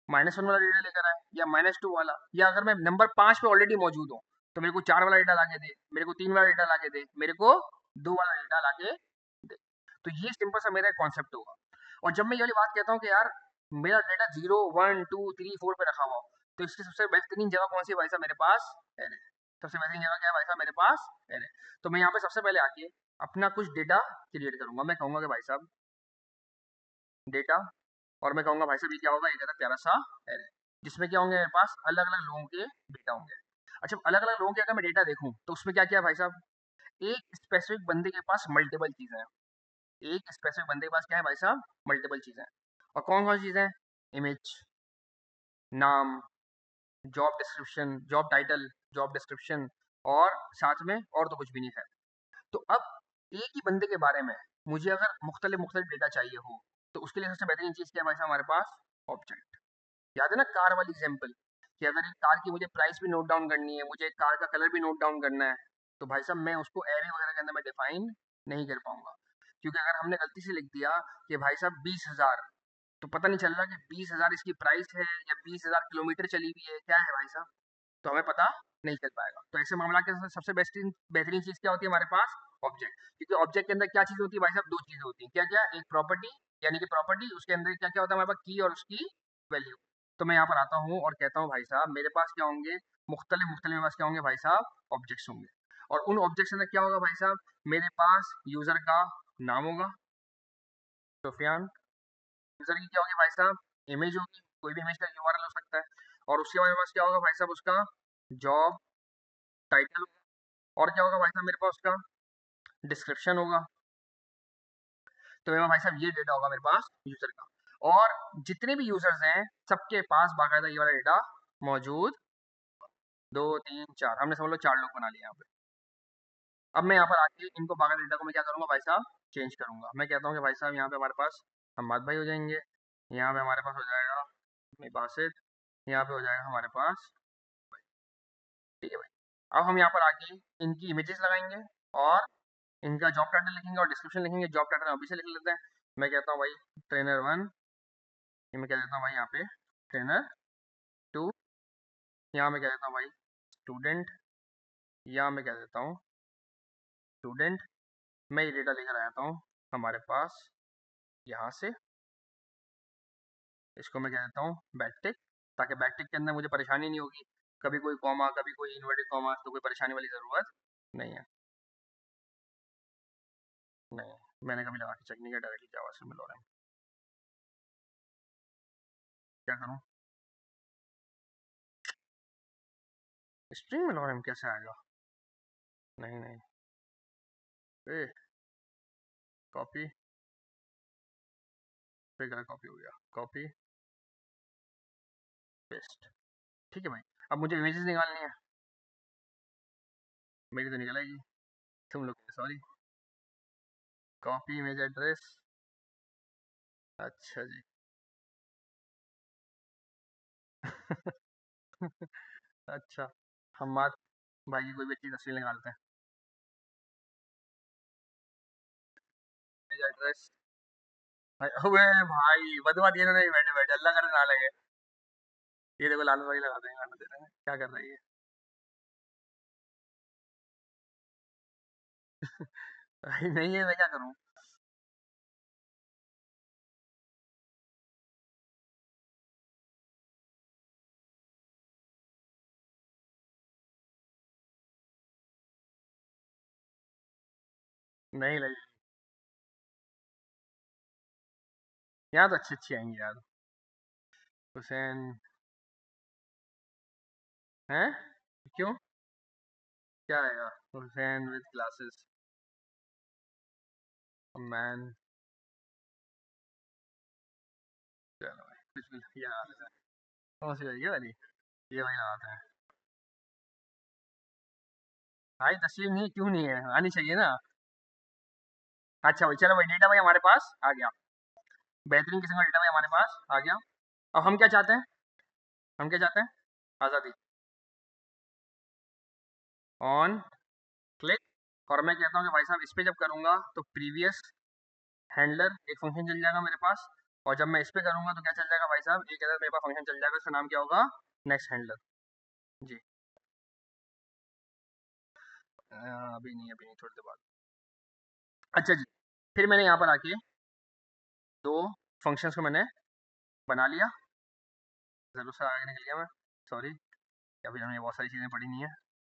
-1 वाला डेटा लेकर आए या -2 वाला, या अगर मैं नंबर 5 पे ऑलरेडी मौजूद हूँ तो मेरे को 4 वाला डेटा लाके दे, मेरे को 3 वाला डेटा लाके दे, मेरे को 2 वाला डेटा लाके दे। तो ये सिंपल सा मेरा कॉन्सेप्ट होगा। और जब मैं ये वाली बात कहता हूँ कि यार मेरा डेटा 0 1 2 3 4 पे रखा हुआ हो, तो इसकी सबसे बेहतरीन जगह कौन सी है भाई साहब, मेरे पास एरे। सबसे बेहतरीन जगह क्या है भाई साहब, मेरे पास एरे। तो मैं यहाँ पे सबसे पहले आके अपना कुछ डेटा क्रिएट करूंगा। मैं कहूंगा कि भाई साहब डेटा, और मैं कहूंगा भाई साहब ये क्या होगा, एक प्यारा सा एरे जिसमें क्या होंगे मेरे पास अलग अलग लोगों के डेटा होंगे। अच्छा, अलग अलग लोगों के अगर मैं डेटा देखूं तो उसमें क्या क्या है भाई साहब, एक स्पेसिफिक बंदे के पास मल्टीपल चीजें हैं। एक स्पेसिफिक बंदे के पास क्या है भाई साहब, मल्टीपल चीजें हैं। और कौन कौन सी चीजें, इमेज, नाम, job description, job title, job description, और साथ में और तो कुछ भी नहीं है। तो अब एक ही बंदे के बारे में मुझे अगर मुख्तलिफ मुख्तलिफ डेटा चाहिए हो तो उसके लिए सबसे बेहतरीन चीज़ क्या है भाई साहब, हमारे पास ऑब्जेक्ट। याद है ना कार वाली एग्जांपल, कि अगर एक कार की मुझे प्राइस भी नोट डाउन करनी है, मुझे एक कार का कलर भी नोट डाउन करना है, तो भाई साहब मैं उसको एरे वगैरह के अंदर मैं डिफाइन नहीं कर पाऊंगा। क्योंकि अगर हमने गलती से लिख दिया कि भाई साहब 20,000, तो पता नहीं चल रहा कि 20,000 इसकी प्राइस है या 20,000 किलोमीटर चली हुई है, क्या है भाई साहब, तो हमें पता नहीं चल पाएगा। तो ऐसे मामला के अंदर सबसे बेहतरीन बेहतरीन चीज़ क्या होती है हमारे पास, ऑब्जेक्ट। क्योंकि ऑब्जेक्ट के अंदर क्या चीज़ होती है भाई साहब, दो चीज़ें होती हैं, क्या क्या, एक प्रॉपर्टी, यानी कि प्रॉपर्टी, उसके अंदर क्या क्या होता है हमारे पास, की और उसकी वैल्यू। तो मैं यहाँ पर आता हूँ और कहता हूँ भाई साहब मेरे पास क्या होंगे, मुख्तलिफ मुख्तलिफ मेरे पास क्या होंगे भाई साहब, ऑब्जेक्ट्स होंगे। और उन ऑब्जेक्ट्स के अंदर क्या होगा भाई साहब, मेरे पास यूजर का नाम होगा, सुफियान। यूजर की क्या होगी भाई साहब, इमेज होगी, कोई भी इमेज का यूआरएल हो सकता है। और उसके बाद मेरे पास क्या होगा भाई साहब, उसका जॉब टाइटल होगा। और क्या होगा भाई साहब मेरे पास उसका डिस्क्रिप्शन होगा। तो मेरे भाई साहब ये डेटा होगा मेरे पास यूजर का। और जितने भी यूजर्स हैं सबके पास बाकायदा ये वाला डेटा मौजूद, 2 3 4, हमने समझ लो 4 लोग बना लिए यहाँ पे। अब मैं यहाँ पर आके इनको बाकायदा डेटा को मैं क्या करूँगा भाई साहब, चेंज करूँगा। मैं कहता हूँ कि भाई साहब यहाँ पे हमारे पास हम्माद भाई हो जाएंगे, यहाँ पे हमारे पास हो जाएगा बासित, यहाँ पे हो जाएगा हमारे पास, ठीक है भाई। अब हम यहाँ पर आके इनकी इमेजेस लगाएंगे और इनका जॉब टाइटल लिखेंगे और डिस्क्रिप्शन लिखेंगे। जॉब टाइटल अभी से लिख लेते हैं। मैं कहता हूँ भाई ट्रेनर 1, ये मैं कह देता हूँ भाई यहाँ पे ट्रेनर 2, यहाँ मैं कह देता हूँ भाई स्टूडेंट, यहाँ मैं कह देता हूँ स्टूडेंट। मैं ये डेटा लेकर आया हूँ हमारे पास यहाँ से, इसको मैं कह देता हूँ बैकटिक, ताकि बैकटिक के अंदर मुझे परेशानी नहीं होगी, कभी कोई कॉमा कभी कोई इन्वर्टेड कॉमा, तो कोई परेशानी वाली ज़रूरत नहीं है। नहीं, मैंने कभी लगा के चेक नहीं किया, डायरेक्टली जावा से मिल रहा है। क्या करूँ, स्ट्रिंग में लॉरेम कैसे आएगा, नहीं नहीं, ए कॉपी, फिर गलत कॉपी हो गया, कॉपी पेस्ट, ठीक है भाई। अब मुझे इमेजेस निकालनी है, मेरी तो निकल आएगी, तुम लोग सॉरी। कॉपी इमेज एड्रेस, अच्छा जी। अच्छा, हम बात भाई की कोई भी अच्छी तस्वीर निकालते हैं, इमेज एड्रेस भाई। अबे भाई बदवा दिए ना, बैठे बैठे अल्लाह करे ना लगे। ये देखो लाल वाली लगा देंगे, गाना दे रहे हैं, क्या कर रही है। भाई नहीं है, मैं क्या करूँ, नहीं लगी। यहाँ तो अच्छी अच्छी आएंगी यार। हुसैन है, क्यों, क्या आएगा, हुसैन विद ग्लासेस, मैन, चलो भाई कुछ भी यार, कौन सी रहेगी वाली, ये वही लगाते हैं। भाई तस्वीर नहीं, क्यों नहीं है, आनी चाहिए ना। अच्छा भाई, चलो भाई, डेटा भाई हमारे पास आ गया। बेहतरीन किस्म का डेटा भाई हमारे पास आ गया। अब हम क्या चाहते हैं, हम क्या चाहते हैं, आज़ादी, ऑन क्लिक। और मैं कहता हूँ कि भाई साहब इस पे जब करूँगा तो प्रीवियस हैंडलर एक फंक्शन चल जाएगा मेरे पास। और जब मैं इस पे करूँगा तो क्या चल जाएगा भाई साहब, एक अदर मेरे पास फंक्शन चल जाएगा, उसका नाम क्या होगा, नेक्स्ट हैंडलर। जी। अभी नहीं, थोड़ी देर बाद। अच्छा जी, फिर मैंने यहाँ पर आके दो फंक्शंस को मैंने बना लिया। ज़रूर से आगे निकल गया मैं, सॉरी, अभी हमने बहुत सारी चीज़ें पढ़ी नहीं है।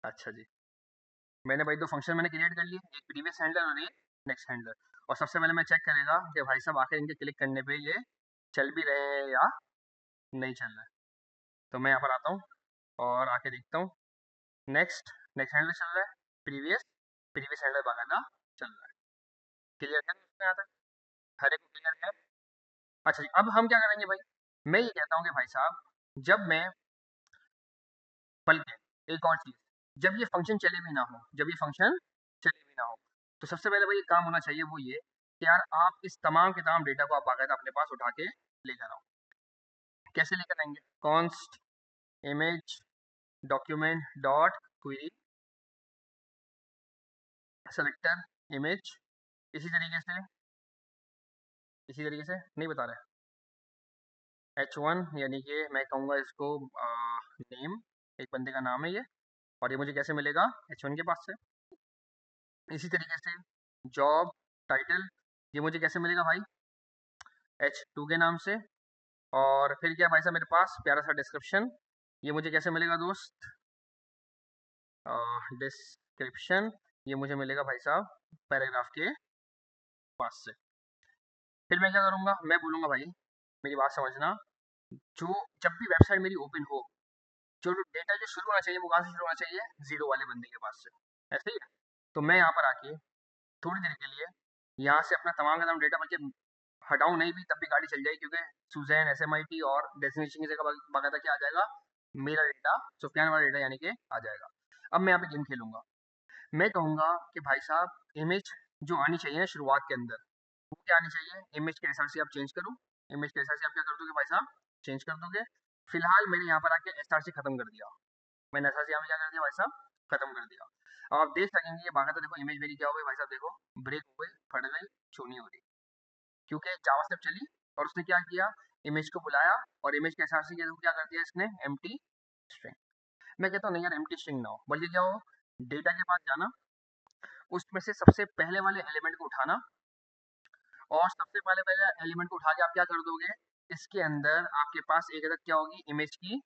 अच्छा जी, मैंने भाई दो फंक्शन मैंने क्रिएट कर लिए, एक प्रीवियस हैंडलर और एक नेक्स्ट हैंडलर। और सबसे पहले मैं चेक करेगा कि भाई साहब आखिर इनके क्लिक करने पे ये चल भी रहे हैं या नहीं चल रहे हैं। तो मैं यहाँ पर आता हूँ और आके देखता हूँ, नेक्स्ट नेक्स्ट हैंडलर चल रहा है, प्रीवियस प्रीवियस हैंडलर बाकायदा चल रहा है। क्लियर है इसमें आता है, हर एक क्लियर है। अच्छा जी, अब हम क्या करेंगे भाई, मैं ये कहता हूँ कि भाई साहब जब मैं, बल्कि एक और चीज़, जब ये फंक्शन चले भी ना हो, जब ये फंक्शन चले भी ना हो, तो सबसे पहले भाई एक काम होना चाहिए, वो ये कि यार आप इस तमाम के तमाम डेटा को आप बाकायदा अपने पास उठा के लेकर आओ। कैसे लेकर आएंगे, const image document dot query selector image, इसी तरीके से, इसी तरीके से नहीं बता रहे, h1 यानी कि मैं कहूँगा इसको नेम, एक बंदे का नाम है ये, और ये मुझे कैसे मिलेगा, h1 के पास से। इसी तरीके से जॉब टाइटल, ये मुझे कैसे मिलेगा भाई, h2 के नाम से। और फिर क्या भाई साहब मेरे पास प्यारा सा डिस्क्रिप्शन, ये मुझे कैसे मिलेगा दोस्त, डिस्क्रिप्शन, ये मुझे मिलेगा भाई साहब पैराग्राफ के पास से। फिर मैं क्या करूँगा, मैं बोलूँगा भाई मेरी बात समझना, जो जब भी वेबसाइट मेरी ओपन हो, जो डेटा जो शुरू होना चाहिए वो कहाँ से शुरू होना चाहिए, जीरो वाले बंदे के पास से, ऐसे ही है। तो मैं यहाँ पर आके थोड़ी देर के लिए यहाँ से अपना तमाम का तमाम डेटा, बल्कि हटाऊं नहीं भी तब भी गाड़ी चल जाएगी, क्योंकि सुजैन SMIT और डेस्टिनेशन की जगह बाकायदा क्या आ जाएगा, मेरा डेटा, सुफियान वाला डेटा यानी कि आ जाएगा। अब मैं यहाँ पे गेम खेलूंगा, मैं कहूँगा कि भाई साहब इमेज जो आनी चाहिए ना शुरुआत के अंदर, वो क्या आनी चाहिए, इमेज के हिसाब से आप चेंज करो, इमेज के हिसाब से आप क्या कर दोगे भाई साहब, चेंज कर दोगे। फिलहाल मैंने यहाँ पर आके SRC खत्म कर दिया, मैंने SRC यहाँ पे क्या कर दिया भाई साहब, खत्म कर दिया। अब आप देख सकेंगे ये बाकायदा, देखो इमेज मेरी क्या हो गई भाई साहब, देखो ब्रेक हो गई, फट गई, छूनी हो रही, क्योंकि जावास्क्रिप्ट चली और उसने क्या किया, इमेज को बुलाया और इमेज के हिसाब से क्या कर दिया इसने, एम्प्टी स्ट्रिंग। मैं कहता हूँ नहीं यार, एम्प्टी स्ट्रिंग ना हो, बल्कि क्या हो, डेटा के पास जाना, उसमें से सबसे पहले वाले एलिमेंट को उठाना, और सबसे पहले पहले एलिमेंट को उठा के आप क्या कर दोगे, इसके अंदर आपके पास एक अदद क्या होगी, इमेज की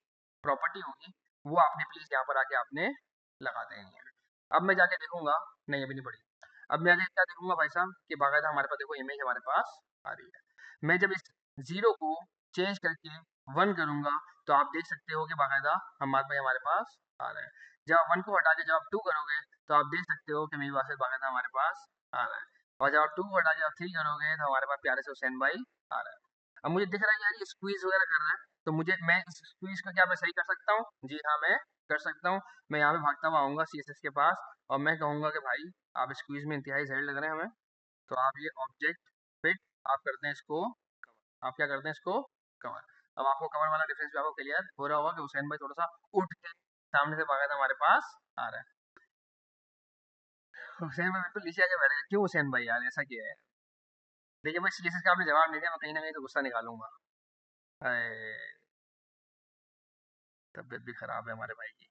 प्रॉपर्टी होगी, वो आपने प्लीज यहाँ पर आके आपने लगा देनी है। अब मैं जाके देखूंगा, नहीं अभी नहीं पड़ी, अब मैं आगे क्या देखूंगा भाई साहब कि बाकायदा हमारे पास देखो इमेज हमारे पास आ रही है। मैं जब इस जीरो को चेंज करके वन करूंगा तो आप देख सकते हो कि बाकायदा हमारे पास आ रहा है। जब आप वन को हटा के जब आप टू करोगे तो आप देख सकते हो कि मेरी पास बाकायदा हमारे पास आ रहा है। और जब आप टू को हटा के आप थ्री करोगे तो हमारे पास प्यारे से हुसैन भाई आ रहा है। अब मुझे दिख रहा है यार ये स्क्वीज वगैरह कर रहा है, तो मुझे, मैं इस स्क्वीज को क्या मैं सही कर सकता हूँ, जी हाँ मैं कर सकता हूँ। मैं यहाँ पे भागता हुआ आऊँगा CSS के पास और मैं कहूँगा कि भाई आप स्क्वीज में इंतहाई जहर लग रहे हैं हमें, तो आप ये ऑब्जेक्ट फिट आप करते हैं इसको कवर, आप क्या करते हैं इसको कवर। अब आपको कवर वाला डिफरेंस भी आपको क्लियर हो रहा होगा कि हुसैन भाई थोड़ा सा उठ के सामने से भागा था हमारे पास आ रहा है। हुसैन भाई बिल्कुल नीचे आके बैठ गए, क्यों हुसैन भाई यार ऐसा किया है। देखिए भाई CSS का आपने जवाब नहीं दिया, मैं कहीं ना कहीं तो गुस्सा निकालूंगा। हाय, तबीयत भी खराब है हमारे भाई की।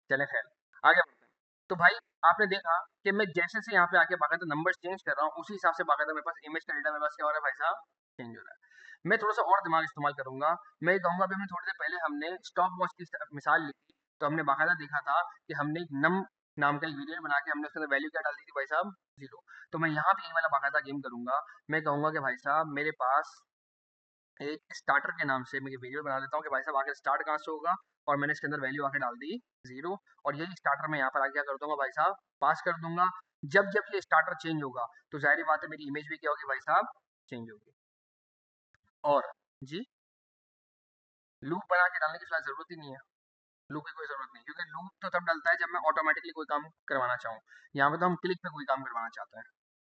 चले खैर, आगे बढ़ते हैं। तो भाई आपने देखा कि मैं जैसे से यहाँ पे आके बाकायदा नंबर्स चेंज कर रहा हूँ, उसी हिसाब से बाकायदा मेरे पास इमेज का डेटा मेरे पास क्या हो रहा है भाई साहब, चेंज हो रहा है। मैं थोड़ा सा और दिमाग इस्तेमाल करूंगा, मैं ये कहूंगा अभी हमने थोड़ी देर पहले हमने स्टॉप वॉच की मिसाल ली थी, तो हमने बाकायदा देखा था कि हमने एक नम नाम का एक वेरिएबल बना के हमने उसके अंदर वैल्यू क्या डाल दी थी भाई साहब, जीरो। तो मैं यहाँ पे यही वाला बाकायदा गेम करूंगा, मैं कहूंगा कि भाई साहब मेरे पास एक स्टार्टर के नाम से मैं वीडियो बना देता हूँ कि भाई साहब आगे स्टार्ट कहाँ से होगा, और मैंने इसके अंदर वैल्यू आके डाल दी जीरो। और यही स्टार्टर मैं यहाँ पर आगे क्या कर दूंगा भाई साहब, पास कर दूंगा। जब जब ये स्टार्टर चेंज होगा तो जाहिर बात है मेरी इमेज भी क्या होगी भाई साहब, चेंज होगी। और जी, लूप बना के डालने की फिलहाल जरूरत ही नहीं है, लूप की कोई जरूरत नहीं, क्योंकि लूप तो तब डलता है जब मैं ऑटोमेटिकली कोई काम करवाना चाहूँ। यहाँ पे तो हम क्लिक पे कोई काम करवाना चाहते हैं,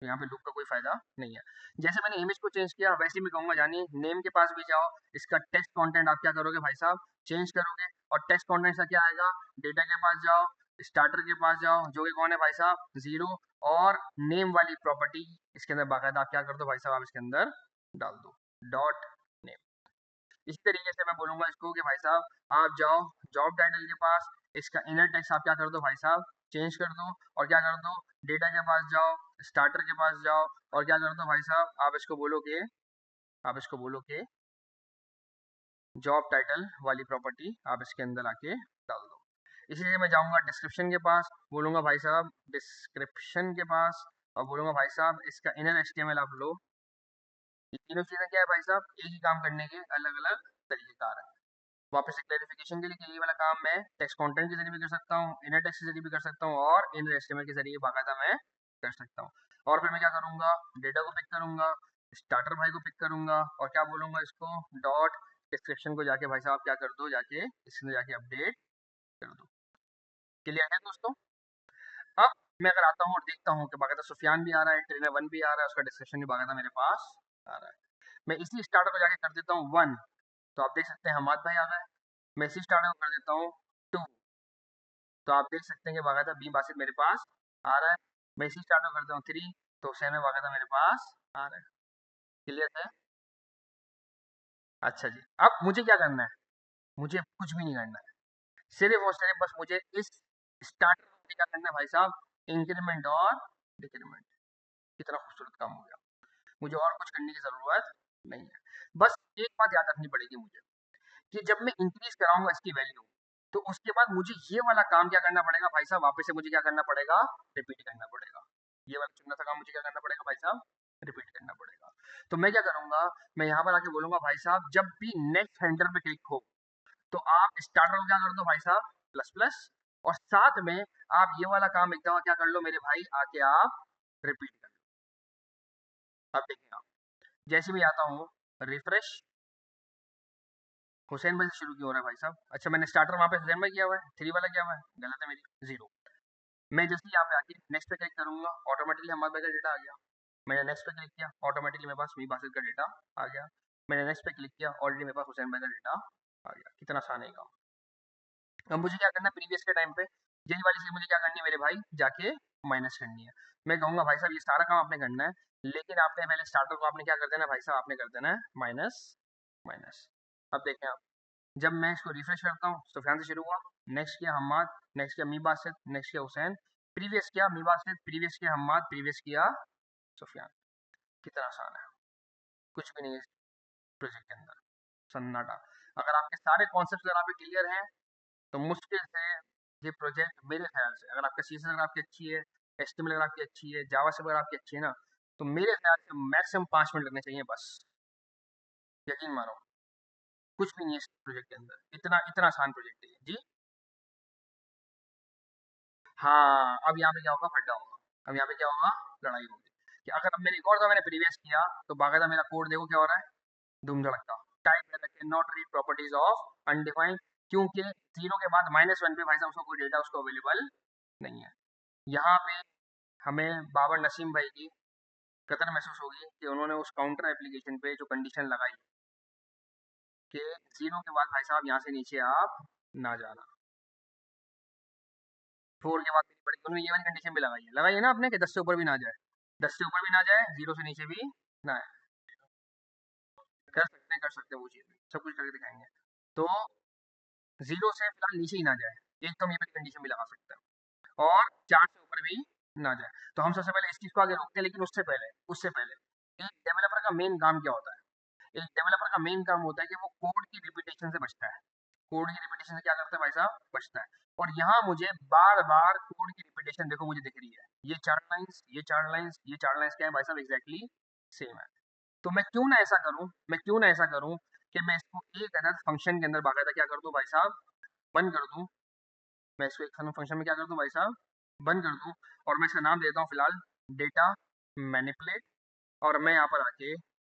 तो यहाँ पे लूप का कोई फायदा नहीं है। जैसे मैंने इमेज को चेंज किया वैसे ही मैं कहूँगा, जानिए नेम के पास भी जाओ, इसका टेक्स्ट कंटेंट आप क्या करोगे भाई साहब, चेंज करोगे, और टेक्स्ट कंटेंट का क्या आएगा, डेटा के पास जाओ, स्टार्टर के पास जाओ, जो कि कौन है भाई साहब, जीरो, और नेम वाली प्रॉपर्टी इसके अंदर बाकायदा आप क्या कर दो भाई साहब, आप इसके अंदर डाल दो डॉट नेम। इस तरीके से मैं बोलूंगा इसको कि भाई साहब आप जाओ जॉब टाइटल के पास, इसका इनर टेक्स्ट आप क्या कर दो भाई साहब, चेंज कर दो, और क्या कर दो, डेटा के पास जाओ, स्टार्टर के पास जाओ, और क्या कर दो भाई साहब, आप इसको बोलो कि जॉब टाइटल वाली प्रॉपर्टी आप इसके अंदर आके डाल दो। इसीलिए मैं जाऊंगा डिस्क्रिप्शन के पास, बोलूंगा भाई साहब डिस्क्रिप्शन के पास, और बोलूंगा भाई साहब इसका इनर एचटीएमएल आप लो। ये तीनों चीजें क्या है भाई साहब, एक ही काम करने के अलग अलग तरीकेकार है। वापस से क्लैरिफिकेशन के लिए कि ये वाला काम मैं टेक्स्ट कंटेंट के जरिए भी कर सकता हूँ, इनर टेक्स्ट के जरिए भी कर सकता हूँ, और इनर एचटीएमएल के जरिए बाकायदा मैं कर सकता हूँ। और फिर मैं क्या करूंगा, डेटा को पिक करूंगा, स्टार्टर भाई को पिक करूंगा, और क्या बोलूंगा इसको, डॉट डिस्क्रिप्शन को जाके भाई साहब क्या कर दो, जाके इसमें जाके अपडेट कर दो। क्लियर है दोस्तों? अब मैं अगर आता हूँ और देखता हूँ कि बाकायदा सुफियान भी आ रहा है, ट्रेनर वन भी आ रहा है, उसका डिस्क्रिप्शन भी बाकायदा मेरे पास आ रहा है, मैं इसी स्टार्टर को जाके कर देता हूँ वन, तो आप देख सकते हैं हमाद भाई आ गए। मैं इसी स्टार्टर को कर देता हूँ टू, तो आप देख सकते हैं कि बाकायदा बी बासित मेरे पास आ रहा है। मैं इसी स्टार्टर को करता हूँ थ्री, तो हुसैन में बाकायदा मेरे पास आ रहा है। क्लियर है? अच्छा जी, अब मुझे क्या करना है, मुझे कुछ भी नहीं करना है, सिर्फ और सिर्फ बस मुझे इस स्टार्टर को क्या करना है भाई साहब, इंक्रीमेंट और डिक्रीमेंट। कितना खूबसूरत काम हो गया, मुझे और कुछ करने की ज़रूरत नहीं है। बस एक बात याद रखनी पड़ेगी मुझे, कि जब मैं इंक्रीज़ कराऊँगा इसकी वैल्यू, तो उसके बाद मुझे ये वाला काम क्या करना पड़ेगा भाई साहब, वापस से मुझे क्या करना पड़ेगा, रिपीट करना पड़ेगा। ये वाला चुना था काम मुझे क्या करना पड़ेगा भाई साहब, रिपीट करना पड़ेगा। तो मैं क्या करूँगा, मैं यहाँ पर आके बोलूँगा भाई साहब जब भी नेक्स्ट हैंडल पे क्लिक हो, तो आप स्टार्टर को क्या कर दो भाई साहब, प्लस प्लस, और साथ में आप ये वाला काम एकदम क्या कर लो मेरे भाई, आके आप रिपीट कर लो। अब देखिए आप, जैसे भी आता हूँ रिफ्रेश, हुसैन भाई से शुरू क्यों हो रहा है भाई साहब, अच्छा मैंने स्टार्टर वहाँ पे हुसैन भाई किया हुआ है, थ्री वाला किया हुआ है, गलत है मेरी, जीरो। मैं जैसे ही यहाँ पे आके नेक्स्ट पे क्लिक करूंगा, ऑटोमेटिकली हमारे भाई का डेटा आ गया। मैंने नेक्स्ट पे क्लिक किया, ऑटोमेटिकली मेरे पास वी बासित का डेटा आ गया। मैंने नेक्स्ट पे क्लिक किया, ऑलरेडी मेरे पास हुसैन भाई का डेटा आ गया। कितना आसान है काम। अब मुझे क्या करना है, प्रीवियस के टाइम पे यही वाली चीज मुझे क्या करनी है मेरे भाई, जाके माइनस करनी है। मैं कहूंगा भाई साहब ये सारा काम आपने करना है, लेकिन आपने पहले स्टार्टर को आपने क्या कर देना है भाई साहब, आपने कर देना है माइनस माइनस। अब देखें आप, जब मैं इसको रिफ्रेश करता हूँ, सुफियान से शुरू हुआ, नेक्स्ट किया हम्माद, नेक्स्ट किया मीबा से, नेक्स्ट किया हुसैन, प्रीवियस किया मीबा से, प्रीवियस किया हम्माद, प्रीवियस किया सुफियान। कितना आसान है, कुछ भी नहीं है प्रोजेक्ट के अंदर, सन्नाटा। अगर आपके सारे कॉन्सेप्ट अगर आपके क्लियर हैं, तो मुश्किल से ये प्रोजेक्ट मेरे ख्याल से, अगर आपका सीएसएस अगर आपकी अच्छी है, एचटीएमएल अगर आपकी अच्छी है, जावा से अगर आपकी अच्छी है ना, तो मेरे ख्याल से मैक्सिमम 5 मिनट लगने चाहिए बस। यकीन मानो, कुछ भी नहीं है इस प्रोजेक्ट के अंदर, इतना इतना आसान प्रोजेक्ट है जी। हाँ, अब यहाँ पे क्या होगा, फड्डा होगा। अब यहाँ पे क्या होगा, लड़ाई होगी। कि अगर अब मैंने एक और दफा मैंने प्रीवियस किया, तो बाकायदा मेरा कोड देखो क्या हो रहा है, धूम धड़का। टाइप करके not read properties of undefined, क्योंकि जीरो के बाद -1 पे भाई साहब उसको कोई डेटा उसको अवेलेबल नहीं है। यहाँ पे हमें बाबर नसीम भाई की कदर महसूस होगी कि उन्होंने उस काउंटर एप्लीकेशन पे जो कंडीशन लगाई कि जीरो के बाद भाई साहब यहाँ से नीचे आप ना जाना, फोर के बाद नहीं पड़ेगी, उन्होंने ये वाली कंडीशन भी लगाई है ना आपने, कि 10 से ऊपर भी ना जाए, 10 से ऊपर भी ना जाए, जीरो से नीचे भी ना है। कर सकते हैं वो चीज़ भी, सब कुछ करके दिखाएंगे। तो जीरो से फिलहाल नीचे ही ना जाए, एक तो हम ये वाली कंडीशन भी लगा सकते हैं, और 4 से ऊपर भी ना जाए। तो हम सबसे पहले इस चीज़ को आगे रोकते हैं, लेकिन उससे पहले एक डेवलपर का मेन काम क्या होता है, एक डेवलपर का मेन काम होता है कि वो कोड की रिपीटेशन से बचता है। कोड की रिपीटेशन से क्या करता है भाई साहब, बचता है। और यहाँ मुझे बार बार कोड की रिपीटेशन देखो मुझे दिख रही है, ये चार लाइंस, ये चार लाइंस, ये चार लाइंस क्या है भाई साहब, एग्जैक्टली सेम है। तो मैं क्यों ना ऐसा करूं, मैं क्यों ना ऐसा करूं कि मैं इसको एक अदद फंक्शन के अंदर बाकायदा क्या कर दूं भाई साहब, बंद कर दूं। मैं इसको एक फंक्शन में क्या कर दूं भाई साहब, बंद कर दूं, और मैं इसका नाम देता हूं फिलहाल डेटा मैनिपुलेट। और मैं यहाँ पर आके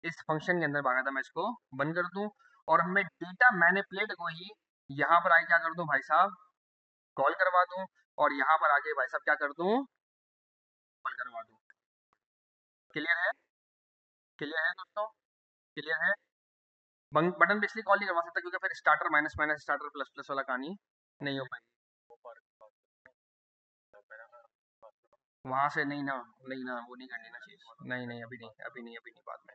इस फंक्शन के अंदर बाकायदा मैं इसको बंद कर दूं, और मैं डेटा मैनिपुलेट को ही यहाँ पर आके क्या कर दूं भाई साहब, कॉल करवा दूं, और यहाँ पर आके भाई साहब क्या कर दूं, कॉल करवा दूं। क्लियर है? क्लियर है दोस्तों? क्लियर है? बटन पे इसलिए कॉल नहीं करवा सकता क्योंकि फिर starter minus minus starter plus plus वाला कहानी नहीं हो पाएगी। वहां से नहीं ना, नहीं ना, वो नहीं करनी ना चीज, नहीं नहीं, अभी नहीं, अभी नहीं, अभी नहीं, बाद में।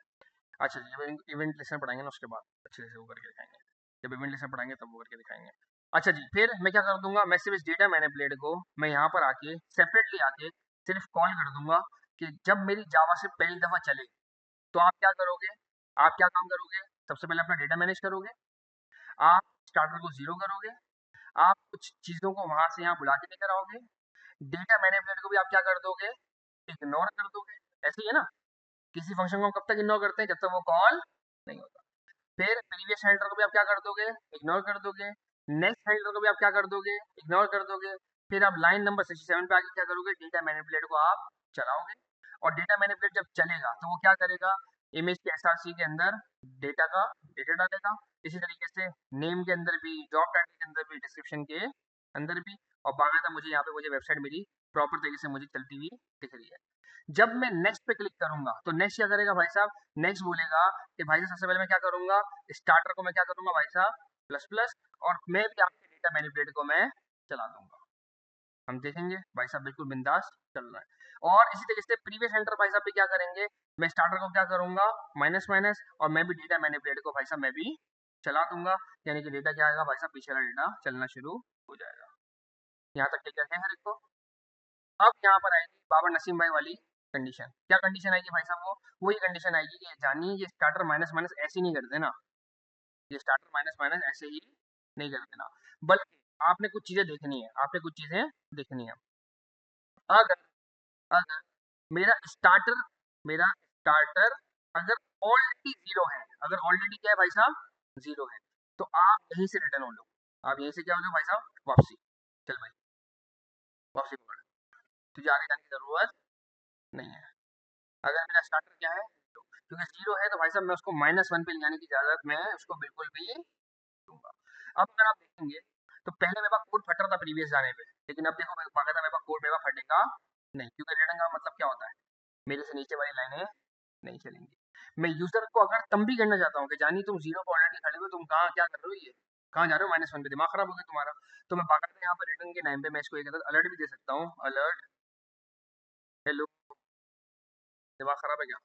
अच्छा जी, जब इवेंट लेसन पढ़ाएंगे ना उसके बाद अच्छे से वो करके दिखाएंगे, जब इवेंट लेसन पढ़ाएंगे तब वो करके दिखाएंगे। अच्छा जी, फिर मैं क्या कर दूंगा, मैं सिर्फ इस डेटा मैनिपुलेट को मैं यहाँ पर आके सेपरेटली आके सिर्फ कॉल कर दूंगा कि जब मेरी जावा से पहली दफा चले तो आप क्या करोगे, आप क्या काम करोगे, सबसे पहले अपना डेटा मैनेज करोगे, आप स्टार्टर को जीरो करोगे, आप कुछ चीजों को वहां से यहाँ बुला के लेकर आओगे, डेटा मैनिपुलेट को भी आप क्या कर दोगे, इग्नोर कर दोगे। ऐसे ही है ना, किसी फंक्शन को हम कब तक इग्नोर करते हैं, जब तक वो कॉल नहीं होता। फिर प्रीवियस हैंडलर को भी आप क्या कर दोगे, इग्नोर कर दोगे। नेक्स्ट हैंडलर को भी आप क्या कर दोगे, इग्नोर कर दोगे। फिर आप लाइन नंबर 67 पे आके क्या करोगे, डेटा मैनिपुलेट को आप चलाओगे, और डेटा मैनिपुलेट जब चलेगा तो वो क्या करेगा, इमेज के एसआरसी के अंदर डेटा का डेटा डालेगा, इसी तरीके से नेम के अंदर भी, जॉब टाइटल के अंदर भी, डिस्क्रिप्शन के अंदर भी, और बाकायदा मुझे यहाँ पे मुझे वेबसाइट मेरी प्रॉपर तरीके से मुझे चलती हुई दिख रही है। जब मैं नेक्स्ट पे क्लिक करूंगा तो नेक्स्ट क्या करेगा भाई साहब, नेक्स्ट बोलेगा कि भाई साहब सबसे पहले मैं क्या करूंगा, स्टार्टर को मैं क्या करूंगा भाई साहब प्लस प्लस, और मैं भी आपके डेटा मैनिपुलेट को मैं चला दूंगा। हम देखेंगे भाई साहब बिल्कुल बिंदास चल रहा है। और इसी तरीके से प्रीवियस एंटर भाई साहब भी क्या करेंगे, मैं स्टार्टर को क्या करूंगा माइनस माइनस, और मैं भी डेटा मैनिपुलेट को भाई साहब मैं भी चला दूंगा, यानी कि डेटा क्या आएगा भाई साहब, पीछे वाला डेटा चलना शुरू हो जाएगा। यहाँ तक क्लियर है हर एक को? अब यहाँ पर आएगी बाबर नसीम भाई वाली कंडीशन। क्या कंडीशन आएगी भाई साहब, वो वही कंडीशन आएगी कि जानिए ये स्टार्टर माइनस माइनस ऐसे नहीं करते ना, ये स्टार्टर माइनस माइनस ऐसे ही नहीं करते ना, बल्कि आपने कुछ चीजें देखनी है, आपने कुछ चीजें देखनी है। अगर अगर मेरा स्टार्टर अगर ऑलरेडी जीरो है, अगर ऑलरेडी क्या है भाई साहब जीरो है, तो आप यहीं से रिटर्न हो लो, आप यहीं से क्या हो लो भाई साहब, वापसी। चल भाई, वापसी पकड़, तुझे आगे जाने की जरूरत नहीं है। अगर मेरा स्टार्टर क्या है, तो क्योंकि जीरो है तो भाई साहब मैं उसको माइनस वन पे ले जाने की इजाजत मैं उसको बिल्कुल भी दूंगा। अब अगर आप देखेंगे तो पहले मेरे पास कोड फट रहा था प्रीवियस जाने पे, लेकिन अब देखो बाकायदा मेरे पास कोड मेरे पास फटेगा नहीं, क्योंकि रिटर्न का मतलब क्या होता है, मेरे से नीचे वाली लाइनें नहीं चलेंगी। मैं यूजर को अगर तब भी करना चाहता हूँ कि जानी तुम जीरो पे ऑलरेडी खड़े हो, तुम कहाँ क्या कर रहे हो, ये कहाँ जा रहे हो माइनस वन पे, दिमाग खराब हो गया तुम्हारा, तो मैं बाकायदा यहाँ पर रिटर्न के टाइम पे मैं इसको एक अलर्ट भी दे सकता हूँ, अलर्ट हेलो, दिमाग खराब है क्या?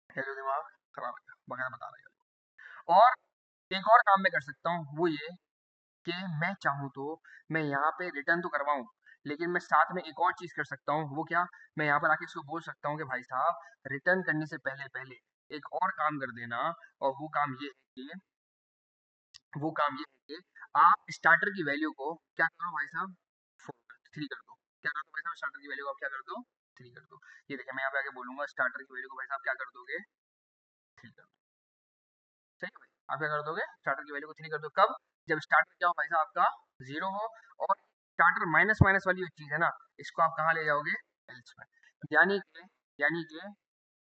हेलो, दिमाग खराब है क्या, बाकायदा बता रहा है। और एक और काम मैं कर सकता हूँ, वो ये कि मैं चाहूँ तो मैं यहाँ पे रिटर्न तो करवाऊँ, लेकिन मैं साथ में एक और चीज़ कर सकता हूँ, वो क्या, मैं यहाँ पर आके इसको बोल सकता हूँ कि भाई साहब रिटर्न करने से पहले पहले एक और काम कर देना, और वो काम ये है कि आप स्टार्टर की वैल्यू को क्या करो भाई साहब, 3 कर दो। क्या कर दो भाई साहब, स्टार्टर की वैल्यू को आप क्या कर दो, 3 कर दो। ये देखिए मैं यहाँ पे आके बोलूंगा स्टार्टर की वैल्यू को भाई साहब क्या कर दोगे, 3 कर दो। सही है भाई, आप क्या कर दोगे, स्टार्टर की वैल्यू को 3 कर दो, कब, जब स्टार्टर क्या हो भाई साहब आपका जीरो हो, और स्टार्टर माइनस माइनस वाली जो चीज है ना, इसको आप कहाँ ले जाओगे, एल्स में। यानी कि यानी कि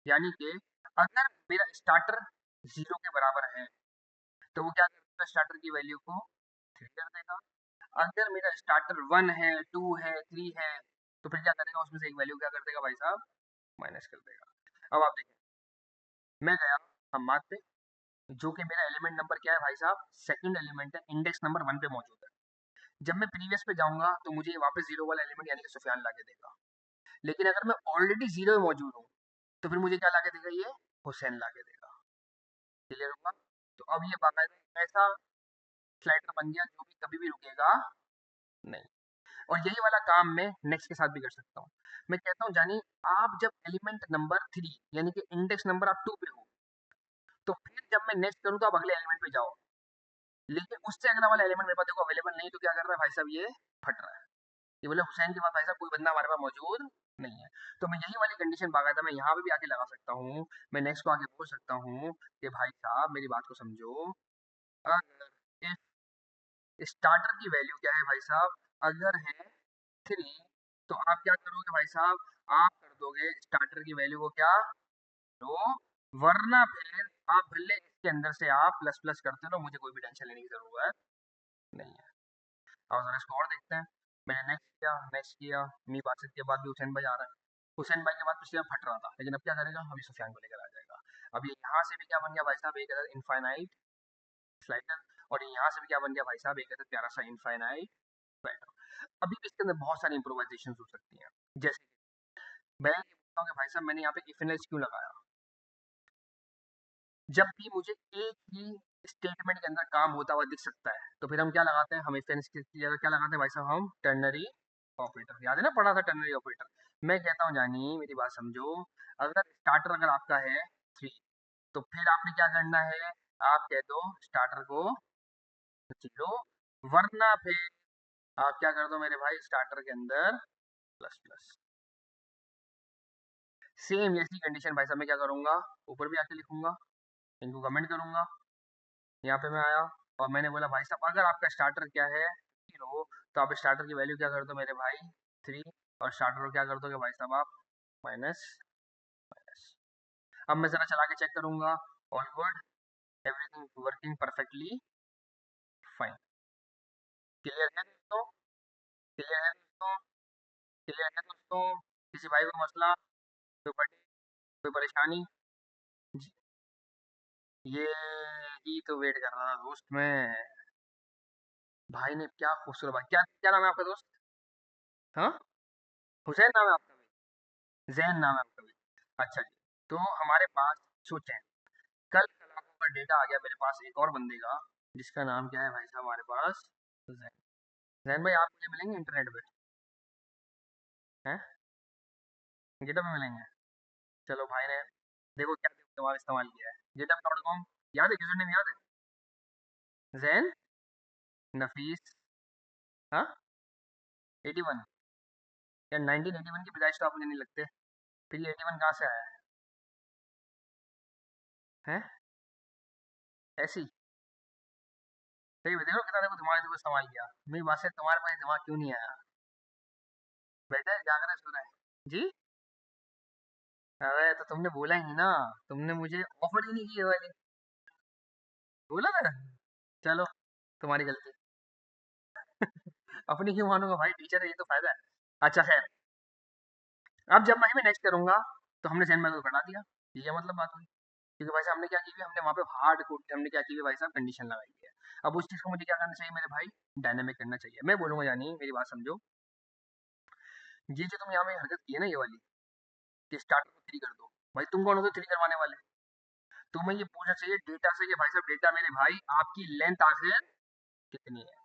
यानी कि अगर मेरा स्टार्टर जीरो के बराबर है तो वो क्या करेगा, स्टार्टर की वैल्यू को 3 कर देगा। अगर मेरा स्टार्टर 1 है, 2 है, 3 है, तो फिर क्या करेगा, उसमें से एक वैल्यू क्या कर देगा भाई साहब, माइनस कर देगा। अब आप देखिए, मैं गया हम मात पे, जो कि मेरा एलिमेंट नंबर क्या है भाई साहब, सेकंड एलिमेंट है, इंडेक्स नंबर 1 पे मौजूद है। जब मैं प्रीवियस पे जाऊंगा तो मुझे वापस जीरो वाला एलिमेंट यानी कि सुफियान ला के देगा, लेकिन अगर मैं ऑलरेडी जीरो में मौजूद हूँ तो फिर मुझे क्या ला के देगा, ये हुसैन ला के देगा। क्लियर होगा? तो अब ये बाकायदा एक ऐसा स्लाइडर बन गया जो कि कभी भी रुकेगा नहीं। और यही वाला काम मैं नेक्स्ट के साथ भी कर सकता हूँ। मैं कहता हूँ जानी, आप जब एलिमेंट नंबर 3 यानी कि इंडेक्स नंबर आप 2 पे हो, तो फिर जब मैं नेक्स्ट करूँ तो आप अगले एलिमेंट पे जाओ, लेकिन उससे अगला वाला एलिमेंट मेरे पास देखो अवेलेबल नहीं, तो क्या कर रहा है भाई साहब, ये फट रहा है, ये बोले हुसैन के बाद भाई साहब कोई बंदा हमारे पास मौजूद नहीं है। तो मैं यही वाली कंडीशन बाकायदा मैं यहाँ पे भी आके लगा सकता हूँ, मैं नेक्स्ट को आके बोल सकता हूँ कि भाई साहब मेरी बात को समझो, अगर स्टार्टर की वैल्यू क्या है भाई साहब, अगर है 3, तो आप क्या करोगे भाई साहब, आप कर दोगे स्टार्टर की वैल्यू को क्या, लो वरना फिर आप भले इसके अंदर से आप प्लस प्लस करते रहो, मुझे कोई भी टेंशन लेने की जरूरत नहीं है। और जरा इसको और देखते हैं। मैंने नेक्स्ट किया, मी बातचीत के बाद भी हुसैन भाई आ रहा है। हुसैन भाई के बाद पिछले बार फट रहा था, लेकिन अब क्या करेगा, अभी सुफियान को लेकर आ जाएगा। अब ये यहाँ से भी क्या बन गया भाई साहब, एक अदर इनफाइनाइट स्लाइडर, और ये यहाँ से भी क्या बन गया भाई साहब, एक अदर प्यारा सा इनफाइनाइट स्लाइडर। अभी भी इसके अंदर बहुत सारी इंप्रोवाइजेशन हो सकती हैं। जैसे मैं ये बोलता हूँ कि भाई साहब मैंने यहाँ पे इफ एल्स क्यों लगाया, जब भी मुझे एक ही स्टेटमेंट के अंदर काम होता हुआ दिख सकता है, तो फिर हम क्या लगाते हैं, हम इफ एल्स की जगह क्या लगाते हैं भाई साहब, हम टर्नरी ऑपरेटर। याद है ना, पढ़ा था टर्नरी ऑपरेटर। मैं कहता हूँ जानी मेरी बात समझो, अगर स्टार्टर अगर आपका है 3, तो फिर आपने क्या करना है, आप कह दो स्टार्टर को 0, वरना फिर आप क्या कर दो मेरे भाई, स्टार्टर के अंदर प्लस प्लस। सेम ऐसी कंडीशन भाई साहब मैं क्या करूंगा, ऊपर भी आके लिखूंगा, इनको कमेंट करूंगा। यहाँ पे मैं आया और मैंने बोला भाई साहब अगर आपका स्टार्टर क्या है 0, तो आप स्टार्टर की वैल्यू क्या कर दो मेरे भाई 3, और स्टार्टर को क्या कर दोगे भाई साहब आप माइनस माइनस। अब मैं जरा चला के चेक करूंगा, all good, everything working perfectly fine. Clear है दोस्तों, क्लियर है दोस्तों, क्लियर है दोस्तों, किसी भाई को मसला, कोई बड़ी, कोई परेशानी? जी, ये ही तो वेट कर रहा था दोस्त मैं। भाई ने क्या खूबसूरत बात, क्या क्या नाम है आपका दोस्त? हाँ, हुसैन नाम है आपका भी, जैन नाम है आपका भी। अच्छा जी, तो हमारे पास सोचें, कल लाखों का डेटा आ गया मेरे पास एक और बंदे का, जिसका नाम क्या है भाई साहब हमारे पास, जैन। जैन भाई आप मुझे मिलेंगे इंटरनेट पे, हैं, गिटहब में मिलेंगे? चलो भाई ने देखो क्या दिमाग इस्तेमाल किया है, गिटहब.com, याद है, यूजर नेम याद है, जैन नफीस, हाँ 81, या 1981 की पैदाइश तो आप मुझे नहीं लगते, फिर ये 81 कहाँ से आया है, हैं ऐसी? सही देखो कितना देखो दिमाग देखो इस्तेमाल किया, मेरी बात से तुम्हारे पास दिमाग क्यों नहीं आया, बेटा जाग रहे सो रहे हैं जी? अरे तो तुमने बोला ही नहीं ना, तुमने मुझे ऑफर ही नहीं की ये वाली, बोला था। चलो तुम्हारी गलती। अपनी क्यों मानूंगा भाई, टीचर है ये तो फायदा है। अच्छा खैर, अब जब मैं नेक्स्ट करूंगा, तो हमने जैन मैथ को घटा दिया, ये क्या मतलब बात हुई, क्योंकि भाई साहब हमने क्या की हुई है, हमने वहाँ पे हार्ड कोड हमने क्या की हुई है भाई साहब, कंडीशन लगाई हुई है। अब उस चीज़ को मुझे क्या करना चाहिए मेरे भाई, डायनेमिक करना चाहिए। मैं बोलूंगा यानी मेरी बात समझो, ये जो तुम यहाँ में हरकत की है ना ये वाली, कि स्टार्टर को 3 कर दो, भाई तुम कौन हो तो 3 करवाने वाले? तुम्हें ये पूछना चाहिए डेटा से कि भाई साहब डेटा मेरे भाई आपकी लेंथ आखिर कितनी है,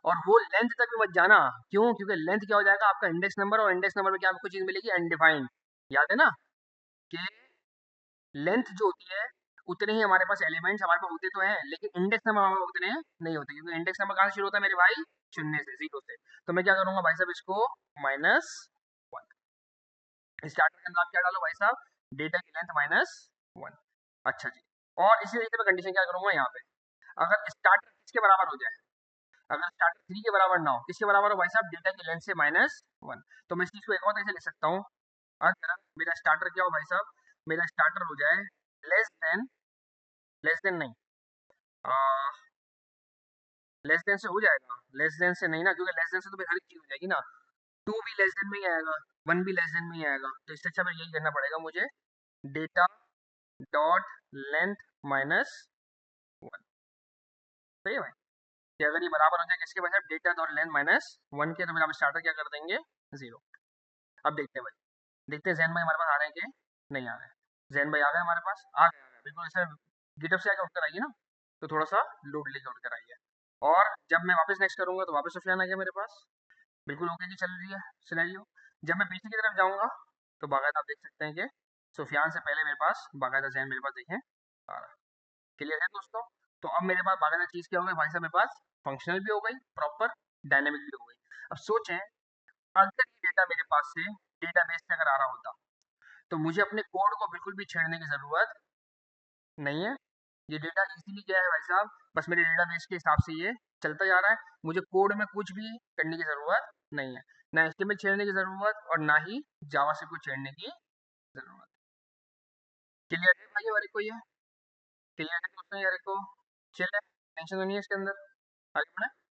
और वो लेंथ तक भी मत जाना। क्यों? क्योंकि लेंथ क्या हो जाएगा आपका इंडेक्स नंबर, और इंडेक्स नंबर में क्या आपको चीज मिलेगी, अनडिफाइंड। याद है ना कि लेंथ जो होती है, उतने ही हमारे पास एलिमेंट्स हमारे पास होते तो हैं, लेकिन इंडेक्स नंबर हमारे पास उतने नहीं होते, क्योंकि इंडेक्स नंबर कहाँ से शुरू होता है मेरे भाई, शून्य से, 0 से। तो मैं क्या करूंगा भाई साहब, इसको -1, स्टार्टर के अंदर आप क्या डालो भाई साहब, डेटा की लेंथ -1। अच्छा जी, और इसी तरीके से कंडीशन क्या करूंगा यहाँ पे, अगर स्टार्टर किसके बराबर हो जाए, अगर स्टार्टर 3 के बराबर ना हो, किसके बराबर हो भाई साहब, डेटा की लेंथ से -1, तो मैं इस चीज को एक और तरीके से लिख सकता हूँ, अगर मेरा स्टार्टर क्या हो भाई साहब, मेरा स्टार्टर हो जाए लेस देन, लेस देन नहीं, लेस देन से हो जाएगा, लेस देन से नहीं ना, क्योंकि लेस देन से तो फिर हर एक चीज हो जाएगी ना, 2 भी लेस देन में ही आएगा, 1 भी लेस देन में ही आएगा, तो इससे अच्छा फिर यही करना पड़ेगा मुझे, डेटा डॉट लेंथ -1। सही है भाई, कि अगर ये बराबर हो जाए किसके भाई साहब, डेटा डॉट लेंथ -1 के, तो फिर आप स्टार्टर क्या कर देंगे, 0। अब देखते हैं भाई, देखते हैं जैन भाई हमारे पास आ रहे हैं कि नहीं आ रहे हैं। जैन भाई आ गए हमारे पास, आ गए बिल्कुल ऐसे गिटअप से आके उठकर आइए ना, तो थोड़ा सा लोड लेके उठकर आइए, और जब मैं वापस नेक्स्ट करूंगा तो वापस सुफियान आ गया मेरे पास, बिल्कुल ओके की चल रही है सिनेरियो। जब मैं पीछे की तरफ जाऊंगा, तो बाकायदा आप देख सकते हैं कि सुफियान से पहले मेरे पास बाकायदा जैन मेरे पास देखें आ रहा है। क्लियर है दोस्तों? तो अब मेरे पास बाकायदा चीज क्या हो गई भाई साहब, मेरे पास फंक्शनल भी हो गई, प्रॉपर डायनेमिक भी हो गई। अब सोचें, अगर ये डेटा मेरे पास से डेटाबेस से अगर आ रहा होता, तो मुझे अपने कोड को बिल्कुल भी छेड़ने की ज़रूरत नहीं है। ये डेटा इज़िली क्या है भाई साहब, बस मेरे डेटाबेस के हिसाब से ये चलता जा रहा है। मुझे कोड में कुछ भी करने की ज़रूरत नहीं है। ना एचटीएमएल छेड़ने की ज़रूरत और ना ही जावास्क्रिप्ट को छेड़ने की ज़रूरत। क्लियर है भाई हमारे को ये? क्लियर है क्वेश्चन यार को? चिल है, टेंशन तो नहीं है इसके अंदर? आगे बढ़े?